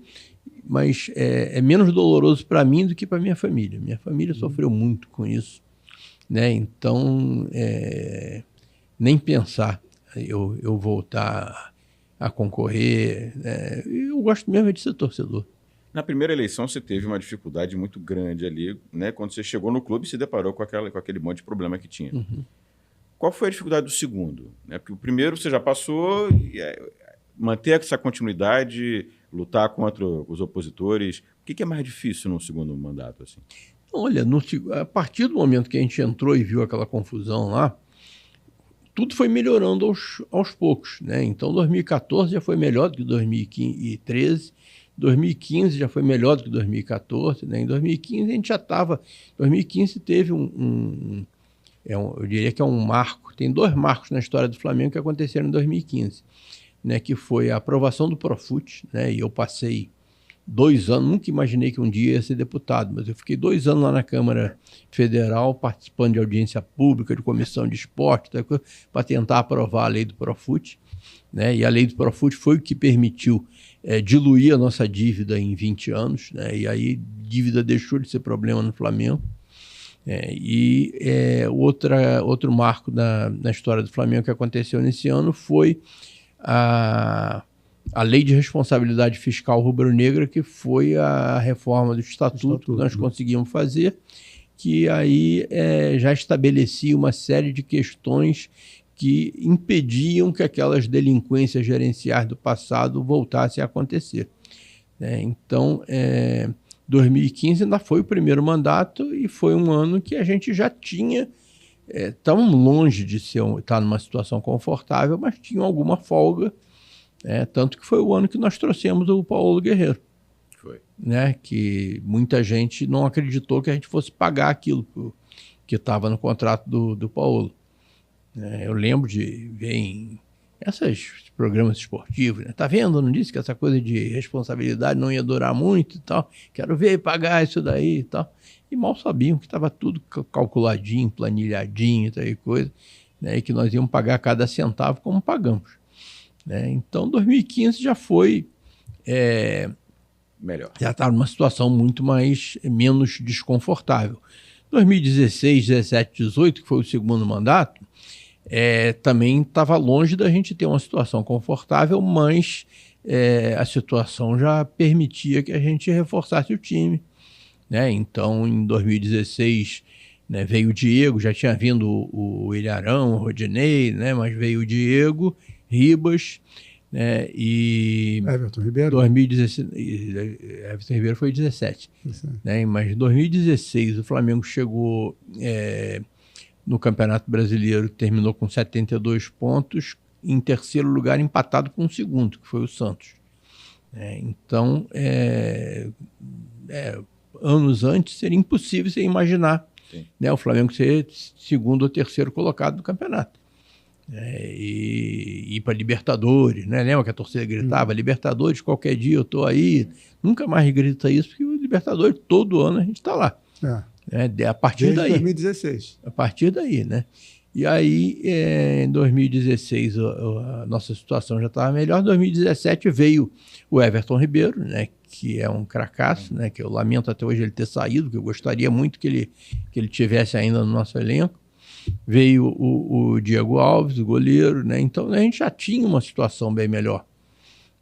mas é menos doloroso para mim do que para minha família. Minha família sofreu muito com isso. Né? Então, nem pensar eu voltar a concorrer. Eu gosto mesmo de ser torcedor. Na primeira eleição você teve uma dificuldade muito grande ali, né? Quando você chegou no clube e se deparou com aquele monte de problema que tinha. Qual foi a dificuldade do segundo? Porque o primeiro você já passou, manter essa continuidade, lutar contra os opositores. O que é mais difícil no segundo mandato? Assim? Olha, a partir do momento que a gente entrou e viu aquela confusão lá, tudo foi melhorando aos poucos, né? Então, 2014 já foi melhor do que 2013, 2015 já foi melhor do que 2014, né? Em 2015 a gente já estava... 2015 teve eu diria que é um marco, tem 2 marcos na história do Flamengo que aconteceram em 2015, né? Que foi a aprovação do Profut, né? E eu passei 2 anos, nunca imaginei que um dia ia ser deputado, mas eu fiquei 2 anos lá na Câmara Federal participando de audiência pública, de comissão de esporte, para tentar aprovar a lei do Profut. Né? E a lei do Profut foi o que permitiu diluir a nossa dívida em 20 anos. Né? E aí dívida deixou de ser problema no Flamengo. Outro marco na história do Flamengo que aconteceu nesse ano foi a Lei de Responsabilidade Fiscal Rubro-Negra, que foi a reforma do Estatuto que nós conseguimos fazer, que aí já estabelecia uma série de questões que impediam que aquelas delinquências gerenciais do passado voltassem a acontecer. Então, 2015 ainda foi o primeiro mandato e foi um ano que a gente já tinha, tão longe de estar numa situação confortável, mas tinha alguma folga. Tanto que foi o ano que nós trouxemos o Paulo Guerreiro. Foi. Né? Que muita gente não acreditou que a gente fosse pagar aquilo que estava no contrato do Paulo. Eu lembro de ver em esses programas esportivos, né? Tá vendo? Não disse que essa coisa de responsabilidade não ia durar muito e tal. Quero ver pagar isso daí e tal. E mal sabiam que estava tudo calculadinho, planilhadinho e coisa, né? E que nós íamos pagar cada centavo como pagamos. Então, 2015 já foi melhor. Já estava numa situação menos desconfortável. 2016, 17, 18, que foi o segundo mandato, também estava longe da gente ter uma situação confortável, mas a situação já permitia que a gente reforçasse o time. Né? Então, em 2016, né, veio o Diego, já tinha vindo o Ilharão, o Rodinei, né, mas veio o Diego, Ribas, né, e... Everton Ribeiro. 2016, Everton Ribeiro foi 17. Né, mas em 2016 o Flamengo chegou no Campeonato Brasileiro, terminou com 72 pontos, em terceiro lugar empatado com o segundo, que foi o Santos. Então, anos antes seria impossível você imaginar, né, o Flamengo ser segundo ou terceiro colocado do campeonato. E ir para Libertadores, né? Lembra que a torcida gritava, Libertadores, qualquer dia eu estou aí. Nunca mais grita isso, porque o Libertadores, todo ano a gente está lá. A partir Desde daí. 2016. A partir daí, né? E aí, em 2016, a nossa situação já estava melhor. Em 2017 veio o Everton Ribeiro, né? Que é um cracaço, né? Que eu lamento até hoje ele ter saído, que eu gostaria muito que ele tivesse ainda no nosso elenco. Veio o Diego Alves, o goleiro, né? Então a gente já tinha uma situação bem melhor.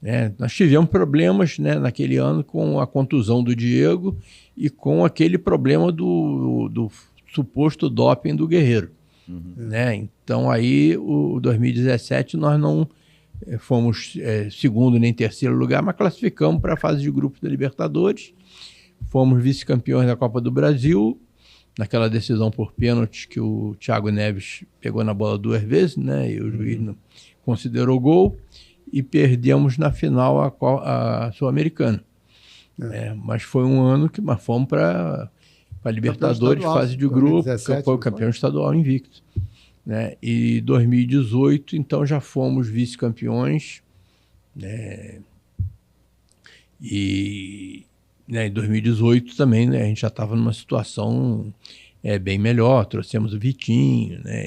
né? Nós tivemos problemas, né, naquele ano com a contusão do Diego e com aquele problema do suposto doping do Guerreiro. Né? Então, aí, o 2017, nós não fomos segundo nem terceiro lugar, mas classificamos para a fase de grupos da Libertadores. Fomos vice-campeões da Copa do Brasil, naquela decisão por pênalti que o Thiago Neves pegou na bola 2 vezes, né? E o juiz não considerou gol, e perdemos na final a Sul-Americana. Mas foi um ano que nós fomos para a Libertadores, fase de grupo, 2017, foi o campeão estadual invicto. Né? E 2018, então, já fomos vice-campeões, né? E em 2018 também, né, a gente já estava numa situação bem melhor, trouxemos o Vitinho, né?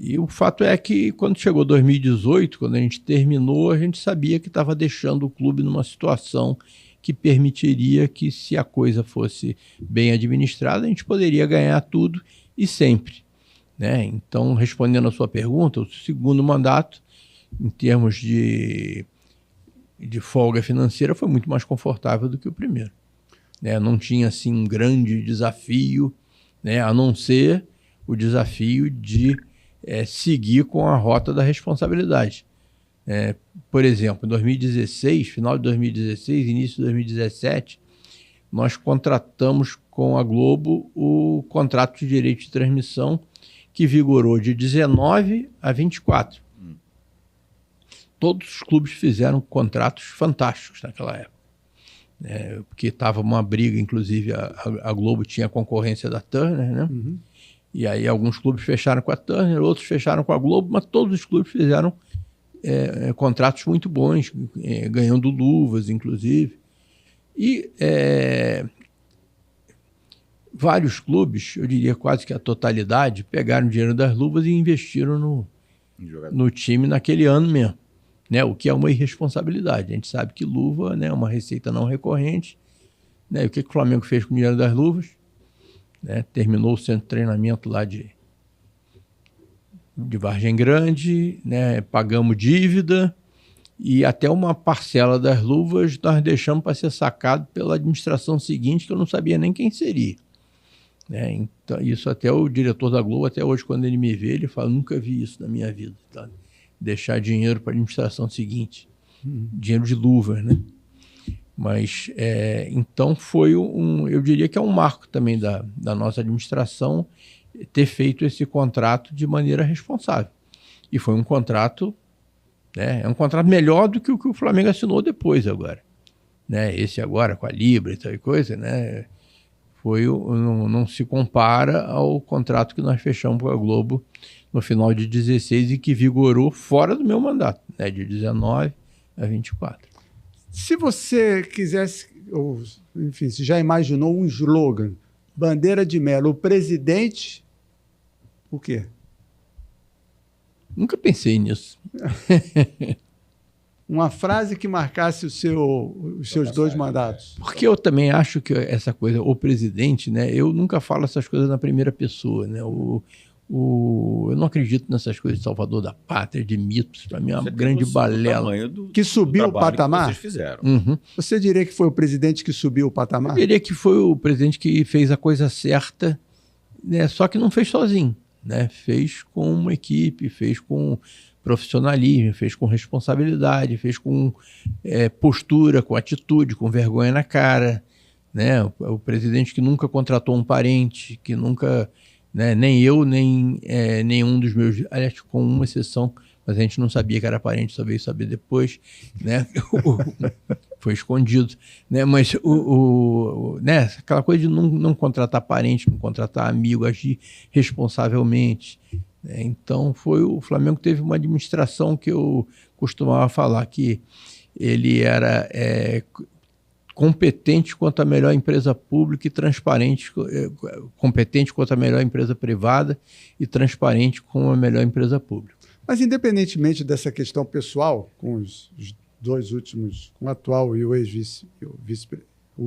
E o fato é que quando chegou 2018, quando a gente terminou, a gente sabia que estava deixando o clube numa situação que permitiria que, se a coisa fosse bem administrada, a gente poderia ganhar tudo e sempre. Né? Então, respondendo a sua pergunta, o segundo mandato, em termos de folga financeira, foi muito mais confortável do que o primeiro. Né? Não tinha assim, um grande desafio, né? A não ser o desafio de seguir com a rota da responsabilidade. Por exemplo, em 2016, final de 2016, início de 2017, nós contratamos com a Globo o contrato de direito de transmissão que vigorou de 19 a 24. Todos os clubes fizeram contratos fantásticos naquela época. Porque estava uma briga, inclusive a Globo tinha a concorrência da Turner, né? E aí alguns clubes fecharam com a Turner, outros fecharam com a Globo, mas todos os clubes fizeram contratos muito bons, ganhando luvas, inclusive. E vários clubes, eu diria quase que a totalidade, pegaram o dinheiro das luvas e investiram no time naquele ano mesmo, né? O que é uma irresponsabilidade. A gente sabe que luva, né, é uma receita não recorrente. Né? E o que o Flamengo fez com o dinheiro das luvas? Né? Terminou o centro de treinamento lá de Vargem Grande, né? Pagamos dívida e até uma parcela das luvas nós deixamos para ser sacado pela administração seguinte, que eu não sabia nem quem seria. Né? Então, isso até o diretor da Globo, até hoje, quando ele me vê, ele fala, nunca vi isso na minha vida. Tá? Deixar dinheiro para a administração seguinte. Dinheiro de luvas, né? Mas, então, foi eu diria que é um marco também da nossa administração ter feito esse contrato de maneira responsável. E foi um contrato, né? É um contrato melhor do que o Flamengo assinou depois agora. Né? Esse agora, com a Libra e tal coisa, né? Não se compara ao contrato que nós fechamos com a Globo no final de 16 e que vigorou fora do meu mandato, né? De 19 a 24. Se você quisesse, ou, enfim, se já imaginou um slogan, Bandeira de Melo, o presidente, o quê? Nunca pensei nisso. Uma frase que marcasse os seus 2 mandatos. Porque eu também acho que essa coisa, o presidente, né? Eu nunca falo essas coisas na primeira pessoa, né? Eu não acredito nessas coisas de salvador da pátria, de mitos. Para mim é uma grande balela. Que subiu o patamar? Que vocês fizeram. Você diria que foi o presidente que subiu o patamar? Eu diria que foi o presidente que fez a coisa certa, né? Só que não fez sozinho. Né? Fez com uma equipe, fez com profissionalismo, fez com responsabilidade, fez com postura, com atitude, com vergonha na cara. Né? O presidente que nunca contratou um parente, que nunca... Né? Nem eu, nem nenhum dos meus... Aliás, com uma exceção, mas a gente não sabia que era parente, só veio saber depois. Né? Foi escondido. Né? Mas né? Aquela coisa de não contratar parente, não contratar amigo, agir responsavelmente. Né? Então, o Flamengo teve uma administração que eu costumava falar que ele era... competente quanto a melhor empresa pública e transparente, competente quanto a melhor empresa privada e transparente como a melhor empresa pública. Mas independentemente dessa questão pessoal, com os 2 últimos, com o atual e o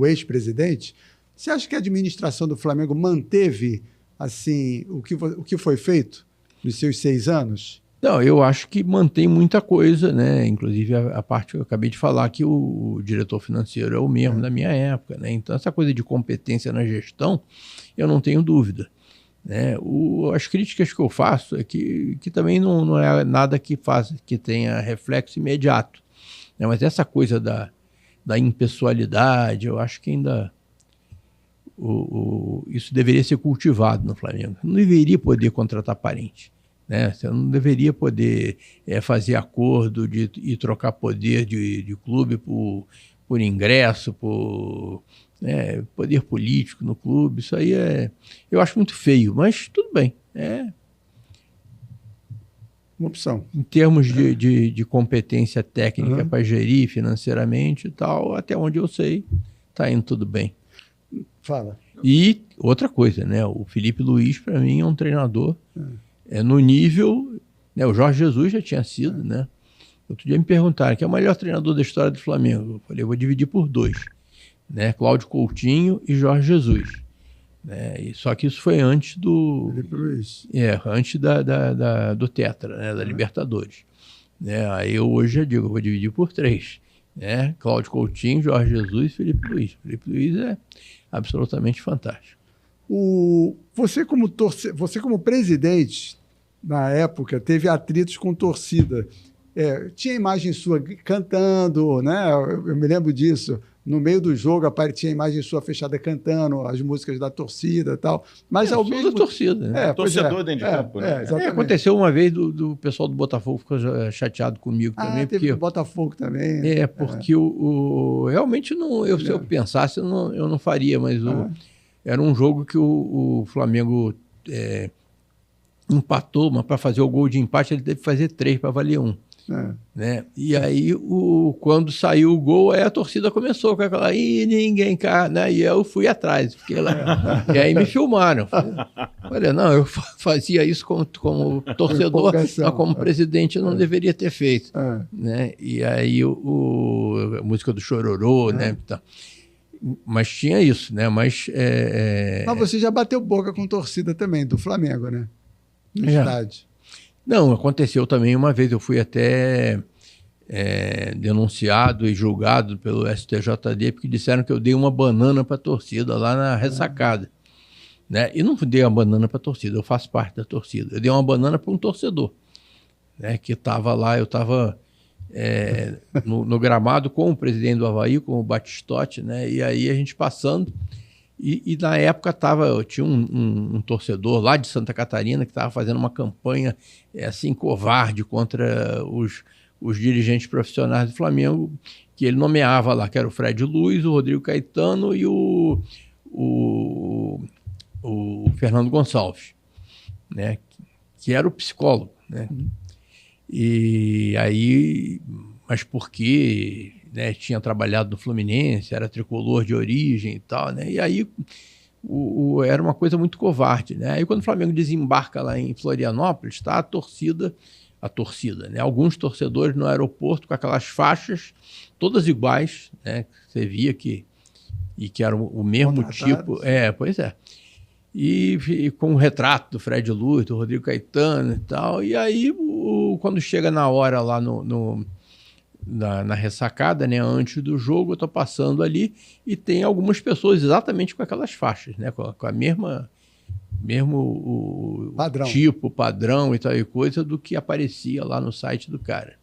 ex-presidente, você acha que a administração do Flamengo manteve assim, o que foi feito nos seus 6 anos? Não, eu acho que mantém muita coisa, né? Inclusive a parte que eu acabei de falar, que o diretor financeiro é o mesmo da minha época, né? Então, essa coisa de competência na gestão, eu não tenho dúvida, né? As críticas que eu faço é que também não é nada que tenha reflexo imediato, né? Mas essa coisa da impessoalidade, eu acho que ainda isso deveria ser cultivado no Flamengo. Não deveria poder contratar parente. Né? Você não deveria poder fazer acordo e trocar poder de clube por ingresso, por poder político no clube. Isso aí eu acho muito feio, mas tudo bem. É uma opção. Em termos de competência técnica para gerir financeiramente e tal, até onde eu sei, está indo tudo bem. Fala. E outra coisa, né? O Felipe Luiz, para mim, é um treinador... no nível, né, o Jorge Jesus já tinha sido, né? Outro dia me perguntaram quem é o melhor treinador da história do Flamengo. Eu falei, eu vou dividir por dois, né? Cláudio Coutinho e Jorge Jesus. Né? Só que isso foi antes do... Felipe Luiz. Antes do Tetra, né? Da Libertadores. Né? Aí eu hoje já digo, eu vou dividir por três. Né? Cláudio Coutinho, Jorge Jesus e Felipe Luiz. Felipe Luiz é absolutamente fantástico. Você como presidente, na época, teve atritos com torcida. Tinha imagem sua cantando, né? Eu me lembro disso. No meio do jogo, tinha imagem sua fechada cantando as músicas da torcida e tal. Mas ao mesmo da torcida, né? Torcedor dentro de campo, né? Aconteceu uma vez do pessoal do Botafogo ficou chateado comigo também. Teve do Botafogo também. Porque realmente se eu pensasse, eu não faria, mas era um jogo que o Flamengo empatou, mas para fazer o gol de empate ele teve que fazer 3 para valer 1. Né? E aí, quando saiu o gol, aí a torcida começou com aquela ninguém cá, né? E eu fui atrás, fiquei lá. E aí me filmaram. Falei, não, eu fazia isso como torcedor, mas como presidente eu não deveria ter feito. Né? E aí a música do Chororô, né? Então, mas tinha isso, né? Mas você já bateu boca com torcida também, do Flamengo, né? No estádio. Não, aconteceu também uma vez, eu fui até denunciado e julgado pelo STJD, porque disseram que eu dei uma banana para a torcida lá na ressacada. Né? E não dei uma banana para a torcida, eu faço parte da torcida. Eu dei uma banana para um torcedor, né, que estava lá, eu estava no gramado com o presidente do Avaí, com o Batistotti, né? E aí a gente passando... E na época tinha um torcedor lá de Santa Catarina que estava fazendo uma campanha assim, covarde contra os dirigentes profissionais do Flamengo, que ele nomeava lá, que era o Fred Luiz, o Rodrigo Caetano e o Fernando Gonçalves, né? Que era o psicólogo. Né? E aí, mas porque... Né, tinha trabalhado no Fluminense, era tricolor de origem e tal, né? E aí era uma coisa muito covarde, né? Aí quando o Flamengo desembarca lá em Florianópolis, está a torcida, né? Alguns torcedores no aeroporto com aquelas faixas todas iguais, né? Você via que era o mesmo tipo. Pois é. E com o retrato do Fred Luiz, do Rodrigo Caetano e tal. E aí, quando chega na hora lá na ressacada, né, antes do jogo, eu estou passando ali e tem algumas pessoas exatamente com aquelas faixas, né, com a mesmo padrão e tal e coisa do que aparecia lá no site do cara.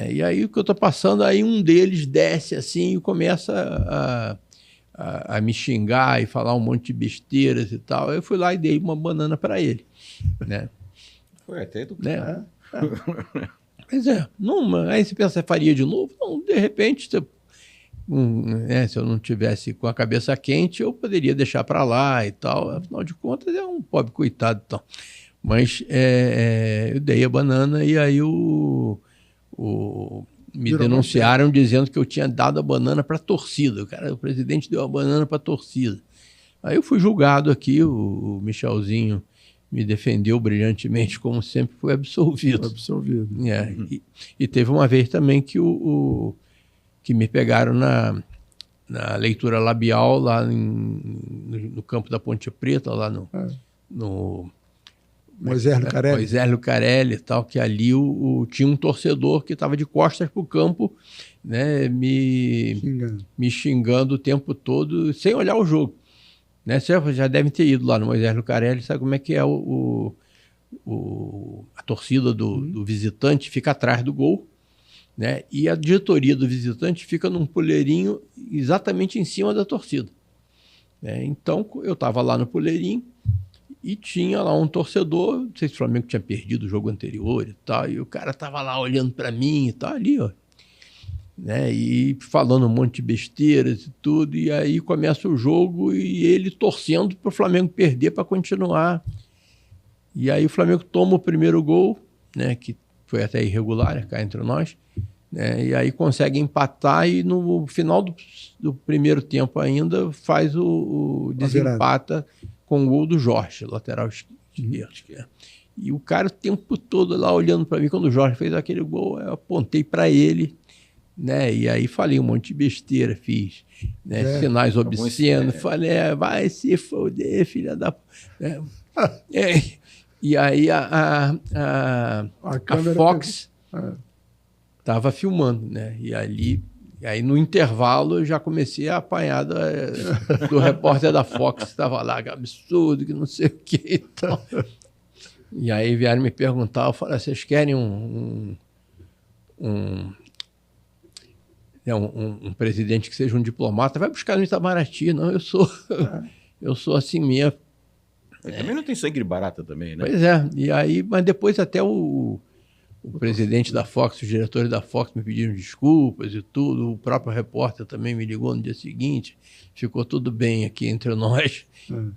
E aí o que eu estou passando, aí um deles desce assim e começa a me xingar e falar um monte de besteiras e tal. Eu fui lá e dei uma banana para ele. Né? Foi até do cara. Pois aí você pensa, faria de novo? Não, de repente, se eu não tivesse com a cabeça quente, eu poderia deixar para lá e tal. Afinal de contas, é um pobre coitado. Então. Mas eu dei a banana e aí me denunciaram dizendo que eu tinha dado a banana para a torcida. O presidente deu a banana para a torcida. Aí eu fui julgado aqui, o Michelzinho me defendeu brilhantemente, como sempre, foi absolvido. E teve uma vez também que me pegaram na leitura labial lá no campo da Ponte Preta, lá Moisés Lucarelli. Moisés Lucarelli e tal, que ali tinha um torcedor que estava de costas para o campo, né, me xingando o tempo todo, sem olhar o jogo. Né? Você já deve ter ido lá no Moisés Lucarelli, sabe como é que é a torcida do visitante fica atrás do gol, né? E a diretoria do visitante fica num poleirinho exatamente em cima da torcida. Né? Então, eu estava lá no poleirinho e tinha lá um torcedor, não sei se o Flamengo tinha perdido o jogo anterior e tal, e o cara estava lá olhando para mim e tal, ali, ó. Né? E falando um monte de besteiras e tudo, e aí começa o jogo e ele torcendo para o Flamengo perder para continuar. E aí o Flamengo toma o primeiro gol, né, que foi até irregular, cá entre nós, né, e aí consegue empatar e no final do primeiro tempo ainda faz o desempata com o gol do Jorge, lateral esquerdo. E o cara o tempo todo lá olhando para mim, quando o Jorge fez aquele gol, eu apontei para ele, né, e aí falei um monte de besteira, fiz, né, sinais obscenos, falei, vai se foder, filha da... E aí a Fox estava filmando, né? E aí no intervalo eu já comecei a apanhar do repórter da Fox, que estava lá, que absurdo, que não sei o que e tal. E aí vieram me perguntar, eu falei, vocês querem um presidente que seja um diplomata? Vai buscar no Itamaraty. Não, eu sou assim mesmo. Também não tem sangue barata também, né? Pois é, e aí, mas depois até o presidente da Fox, os diretores da Fox me pediram desculpas e tudo, o próprio repórter também me ligou no dia seguinte, ficou tudo bem aqui entre nós,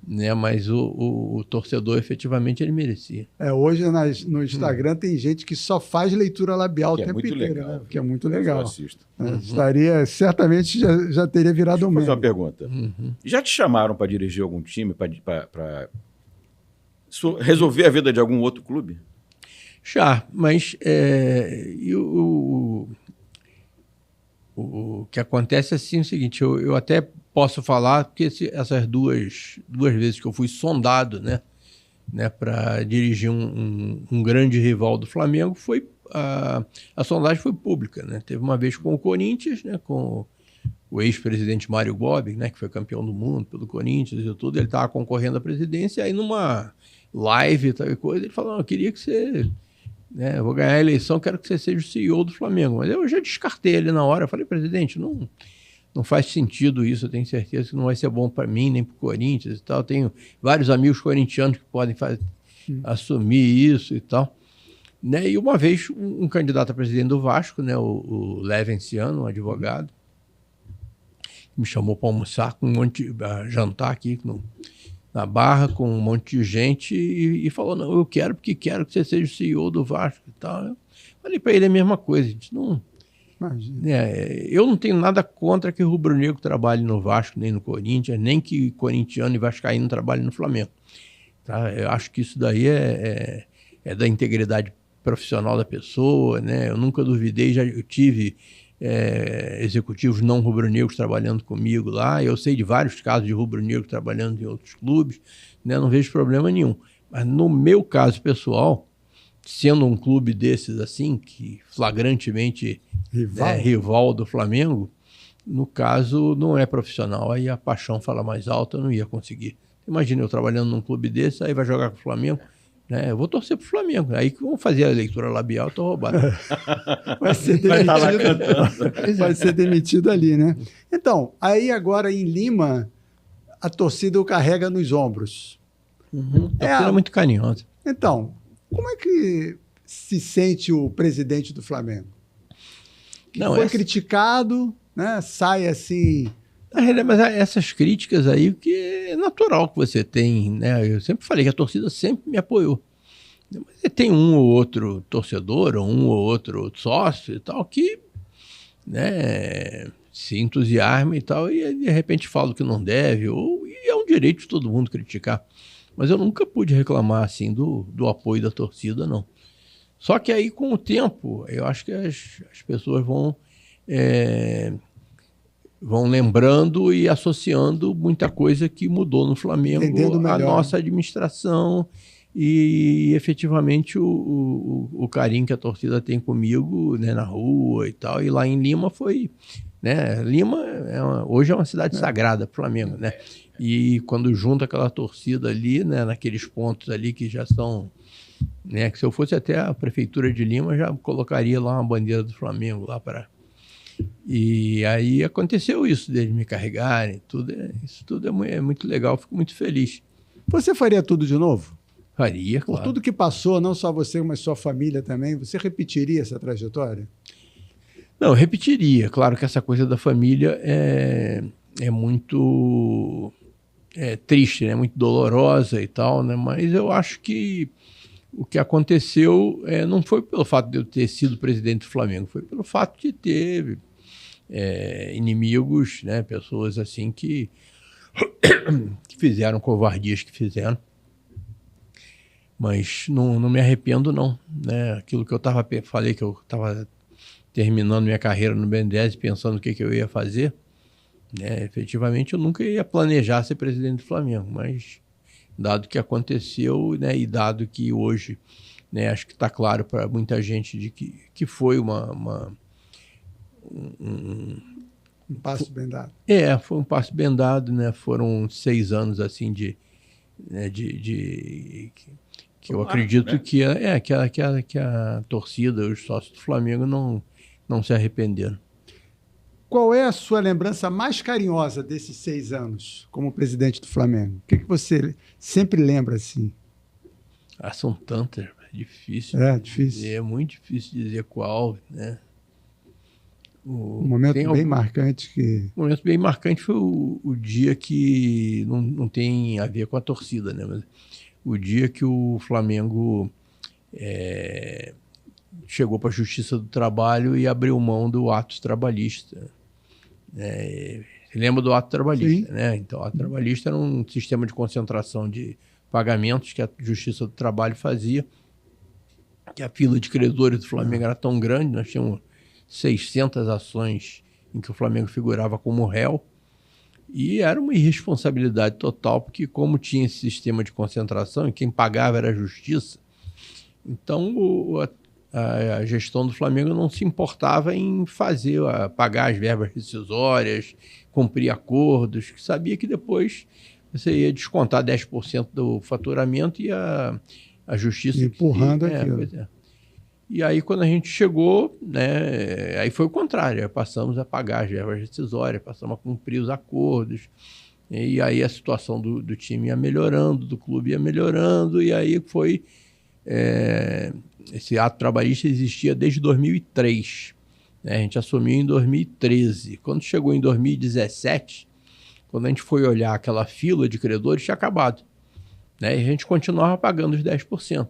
né? Mas o torcedor efetivamente ele merecia. Hoje no Instagram tem gente que só faz leitura labial o tempo inteiro, legal, né? Que é muito legal. Eu assisto. Estaria, certamente já teria virado um meme. Deixa eu fazer uma pergunta. Já te chamaram para dirigir algum time, para resolver a vida de algum outro clube? Já, mas o que acontece é assim, o seguinte, eu até posso falar, porque essas duas vezes que eu fui sondado, né, para dirigir um grande rival do Flamengo, a sondagem foi pública, né? Teve uma vez com o Corinthians, né, com o ex-presidente Mário Gobi, né, que foi campeão do mundo pelo Corinthians e tudo, ele estava concorrendo à presidência, e aí numa live e tal coisa, ele falou, eu queria que você... né, eu vou ganhar a eleição, quero que você seja o CEO do Flamengo. Mas eu já descartei ele na hora. Eu falei, presidente, não faz sentido isso. Eu tenho certeza que não vai ser bom para mim, nem para o Corinthians e tal. Eu tenho vários amigos corintianos que podem assumir isso e tal. Né? E uma vez, um candidato a presidente do Vasco, né, o Levenciano, um advogado, me chamou para almoçar, jantar aqui na Barra, com um monte de gente, e falou, não, eu quero porque quero que você seja o CEO do Vasco e tal. Eu falei para ele a mesma coisa, gente, não... eu não tenho nada contra que o rubro-negro trabalhe no Vasco, nem no Corinthians, nem que corintiano e vascaíno trabalhem no Flamengo. Tá? Eu acho que isso daí é da integridade profissional da pessoa, né? Eu nunca duvidei, eu tive... executivos não rubro-negros trabalhando comigo lá, eu sei de vários casos de rubro-negro trabalhando em outros clubes, né? Não vejo problema nenhum. Mas no meu caso pessoal, sendo um clube desses assim, que flagrantemente rival do Flamengo, no caso não é profissional, aí a paixão fala mais alto, eu não ia conseguir. Imagina eu trabalhando num clube desse, aí vai jogar com o Flamengo, né? Eu vou torcer pro Flamengo. Aí que vão fazer a leitura labial, eu tô roubado. Vai ser demitido. Vai ser demitido ali, né? Então, aí agora em Lima, a torcida o carrega nos ombros. A torcida é muito carinhosa. Então, como é que se sente o presidente do Flamengo? Foi criticado, né? Sai assim... Mas essas críticas aí, que é natural que você tem, né? Eu sempre falei que a torcida sempre me apoiou. Mas tem um ou outro torcedor, ou um ou outro sócio e tal, que, né, se entusiasma e tal, e de repente fala que não deve, e é um direito de todo mundo criticar. Mas eu nunca pude reclamar assim do apoio da torcida, não. Só que aí, com o tempo, eu acho que as pessoas vão lembrando e associando muita coisa que mudou no Flamengo, a nossa administração, e efetivamente o carinho que a torcida tem comigo, né, na rua e tal, e lá em Lima foi, né, Lima hoje é uma cidade sagrada para o Flamengo, né, e quando junta aquela torcida ali, né, naqueles pontos ali que já são, né, que se eu fosse até a prefeitura de Lima já colocaria lá uma bandeira do Flamengo lá para... E aí aconteceu isso, deles me carregarem, isso tudo é muito legal, fico muito feliz. Você faria tudo de novo? Faria, Por claro. tudo que passou, não só você, mas sua família também, você repetiria essa trajetória? Não, eu repetiria. Claro que essa coisa da família é muito triste, né? Muito dolorosa e tal, né? Mas eu acho que o que aconteceu não foi pelo fato de eu ter sido presidente do Flamengo, foi pelo fato de ter inimigos, né? Pessoas assim que fizeram covardias que fizeram. Mas não me arrependo, não. Né? Aquilo que eu falei que eu estava terminando minha carreira no BNDES, pensando o que eu ia fazer, né? Efetivamente eu nunca ia planejar ser presidente do Flamengo, mas dado que aconteceu, né? E dado que hoje, né? Acho que está claro para muita gente de que foi um passo bem dado. Foi um passo bem dado, né? Foram 6 anos assim que eu acredito, né? que a torcida, os sócios do Flamengo não se arrependeram. Qual é a sua lembrança mais carinhosa desses 6 anos como presidente do Flamengo? O que você sempre lembra assim? São tantas, difícil. Difícil. É muito difícil dizer qual, né? Um momento bem marcante que... Um momento bem marcante foi o dia que não tem a ver com a torcida, né? Mas o dia que o Flamengo chegou para a Justiça do Trabalho e abriu mão do ato trabalhista. Você lembra do ato trabalhista, né? Então, o ato trabalhista era um sistema de concentração de pagamentos que a Justiça do Trabalho fazia, que a fila de credores do Flamengo era tão grande, nós tínhamos 600 ações em que o Flamengo figurava como réu, e era uma irresponsabilidade total, porque como tinha esse sistema de concentração e quem pagava era a Justiça, então a gestão do Flamengo não se importava em pagar as verbas rescisórias, cumprir acordos, que sabia que depois você ia descontar 10% do faturamento e a Justiça... Empurrando aquilo. E aí, quando a gente chegou, né, aí foi o contrário, passamos a pagar as verbas rescisórias, passamos a cumprir os acordos, e aí a situação do time ia melhorando, do clube ia melhorando, e aí foi... esse ato trabalhista existia desde 2003, né? A gente assumiu em 2013. Quando chegou em 2017, quando a gente foi olhar aquela fila de credores, tinha acabado, né? E a gente continuava pagando os 10%.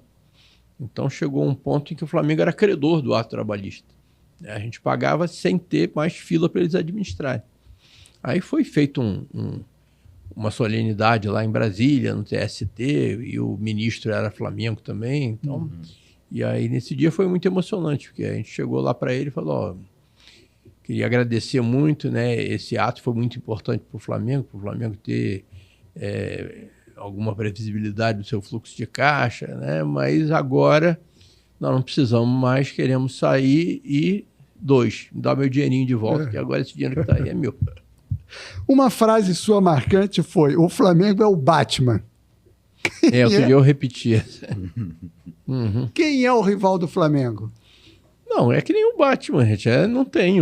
Então chegou um ponto em que o Flamengo era credor do ato trabalhista. A gente pagava sem ter mais fila para eles administrarem. Aí foi feito uma solenidade lá em Brasília, no TST, e o ministro era Flamengo também. Então, E aí nesse dia foi muito emocionante, porque a gente chegou lá para ele e falou, queria agradecer muito, né? Esse ato foi muito importante para o Flamengo ter alguma previsibilidade do seu fluxo de caixa, né? Mas agora nós não precisamos mais, queremos sair e dá meu dinheirinho de volta, que agora esse dinheiro que está aí é meu. Uma frase sua marcante foi: o Flamengo é o Batman. Outro dia eu repeti. Quem é o rival do Flamengo? Não, é que nem o Batman, gente. Não tem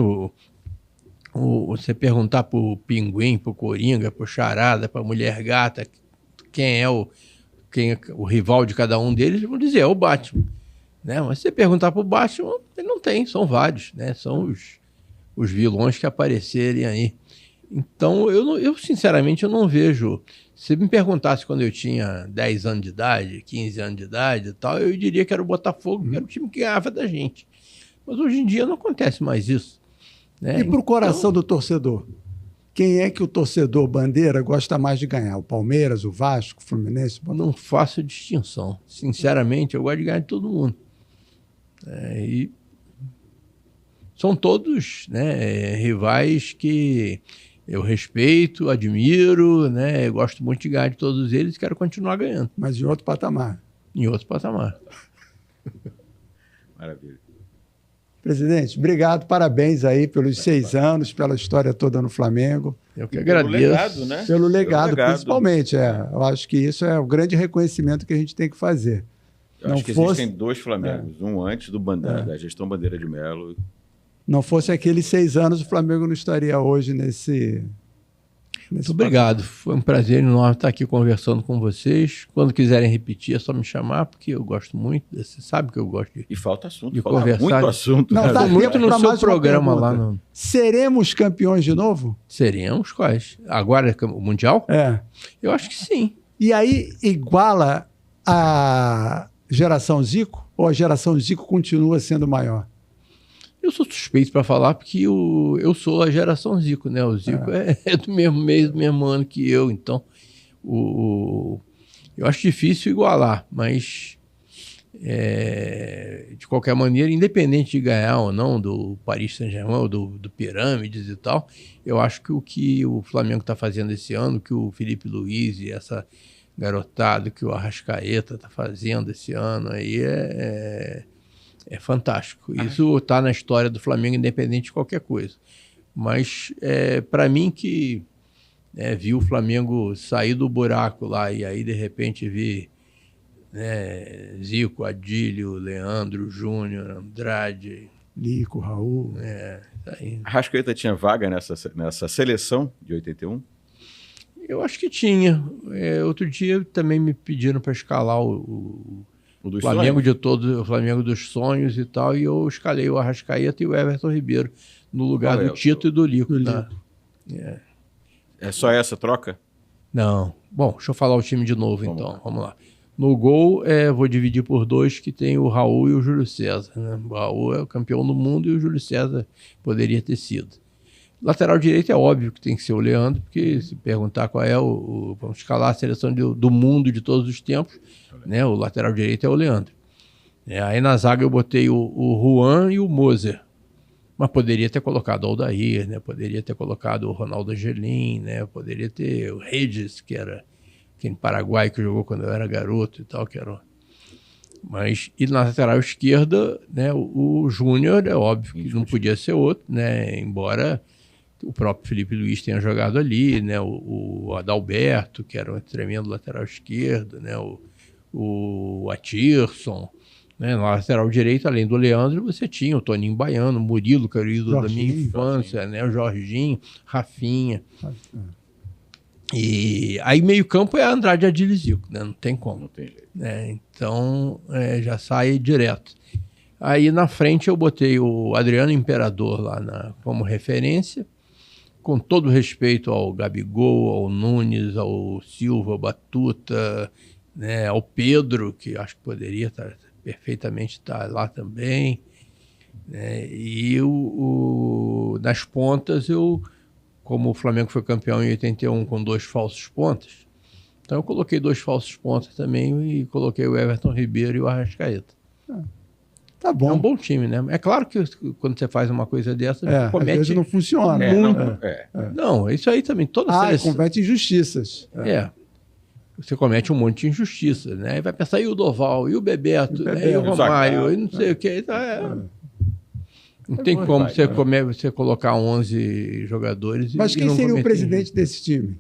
você perguntar pro Pinguim, pro Coringa, pro Charada, pra Mulher Gata, quem é o rival de cada um deles, vão dizer, é o Batman. Né? Mas se você perguntar pro Batman, ele não tem, são vários, né? São os vilões que aparecerem aí. Então, eu sinceramente, eu não vejo... Se me perguntasse quando eu tinha 10 anos de idade, 15 anos de idade e tal, eu diria que era o Botafogo, que era o time que ganhava da gente. Mas hoje em dia não acontece mais isso. Né? E para o coração do torcedor? Quem é que o torcedor bandeira gosta mais de ganhar? O Palmeiras, o Vasco, o Fluminense? Não faço distinção. Sinceramente, eu gosto de ganhar de todo mundo. E são todos, né, rivais que eu respeito, admiro, né, gosto muito de ganhar de todos eles e quero continuar ganhando. Mas em outro patamar. Em outro patamar. Maravilha. Presidente, obrigado, parabéns aí pelos 6 anos, pela história toda no Flamengo. Eu que agradeço. Pelo legado, né? Pelo legado, principalmente. Eu acho que isso é o grande reconhecimento que a gente tem que fazer. Eu acho que existem 2 Flamengos, um antes da gestão Bandeira de Melo. Não fosse aqueles 6 anos, o Flamengo não estaria hoje nesse Muito obrigado. Foi um prazer enorme estar aqui conversando com vocês. Quando quiserem repetir, é só me chamar, porque eu gosto muito. Você sabe que eu gosto de. E falta assunto. De falta conversar. Muito assunto. Não, tá muito no seu programa lá. No... Seremos campeões de novo? Seremos quais? Agora o Mundial? Eu acho que sim. E aí iguala a geração Zico? Ou a geração Zico continua sendo maior? Eu sou suspeito para falar porque eu sou a geração Zico, né? O Zico é do mesmo mês, do mesmo ano que eu, então eu acho difícil igualar, mas de qualquer maneira, independente de ganhar ou não do Paris Saint-Germain ou do Pirâmides e tal, eu acho que o que o Flamengo está fazendo esse ano, que o Felipe Luiz e essa garotada que o Arrascaeta está fazendo esse ano aí é fantástico. Isso está na história do Flamengo, independente de qualquer coisa. Mas, para mim, que vi o Flamengo sair do buraco lá e aí, de repente, vi Zico, Adílio, Leandro, Júnior, Andrade... Lico, Raul... Tá aí. A Arrascaeta tinha vaga nessa seleção de 81? Eu acho que tinha. Outro dia também me pediram para escalar o Flamengo sonhos? de todos, o Flamengo dos sonhos e tal, e eu escalei o Arrascaeta e o Everton Ribeiro no lugar do Tito e do Lico. É só essa troca? Não. Bom, deixa eu falar o time de novo, então. Vamos lá. No gol, vou dividir por 2, que tem o Raul e o Júlio César. Né? O Raul é o campeão do mundo e o Júlio César poderia ter sido. Lateral direito é óbvio que tem que ser o Leandro, porque se perguntar qual é vamos escalar a seleção do mundo de todos os tempos, né? O lateral direito é o Leandro. Aí na zaga eu botei o Juan e o Moser, mas poderia ter colocado o Aldair, né? Poderia ter colocado o Ronaldo Angelim, né? Poderia ter o Regis, que era aquele paraguai que jogou quando eu era garoto e tal, que era... E na lateral esquerda, né? O Júnior, é óbvio que não podia ser outro, né? Embora o próprio Felipe Luiz tenha jogado ali, né? O Adalberto, que era um tremendo lateral esquerdo, né? O Atirson, né? Na lateral direito, além do Leandro, você tinha o Toninho Baiano, o Murilo, que era o ídolo da minha infância, né? O Jorginho, Rafinha. E aí meio campo é Andrade, Adílio e Zico, né? Não tem como. Não tem jeito. Então já sai direto. Aí na frente eu botei o Adriano Imperador lá como referência, com todo respeito ao Gabigol, ao Nunes, ao Silva, ao Batuta, né, ao Pedro, que acho que poderia perfeitamente estar lá também. Né, e nas pontas, como o Flamengo foi campeão em 81 com 2 falsos pontas, então eu coloquei 2 falsos pontas também e coloquei o Everton Ribeiro e o Arrascaeta. Tá bom. É um bom time, né? É claro que quando você faz uma coisa dessa, comete... Às vezes não funciona. Não, isso aí também, toda seleção... comete injustiças. Você comete um monte de injustiças, né? E vai pensar, e o Doval, e o Bebeto, e o Romário, e não sei o quê. Então, não tem como você colocar 11 jogadores... Mas quem seria o presidente desse time?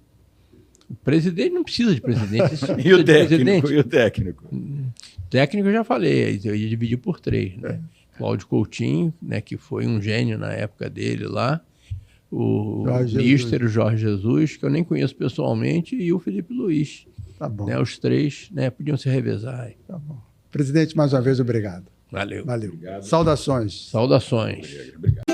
O presidente não precisa de presidente. E o técnico? O técnico eu já falei, eu ia dividir por 3, né? Cláudio Coutinho, né, que foi um gênio na época dele lá, o Mister, o Jorge Jesus, que eu nem conheço pessoalmente, e o Felipe Luiz. Tá bom. Né, os 3, né, podiam se revezar. Tá bom. Presidente, mais uma vez, obrigado. Valeu. Obrigado. Saudações. Saudações. Obrigado.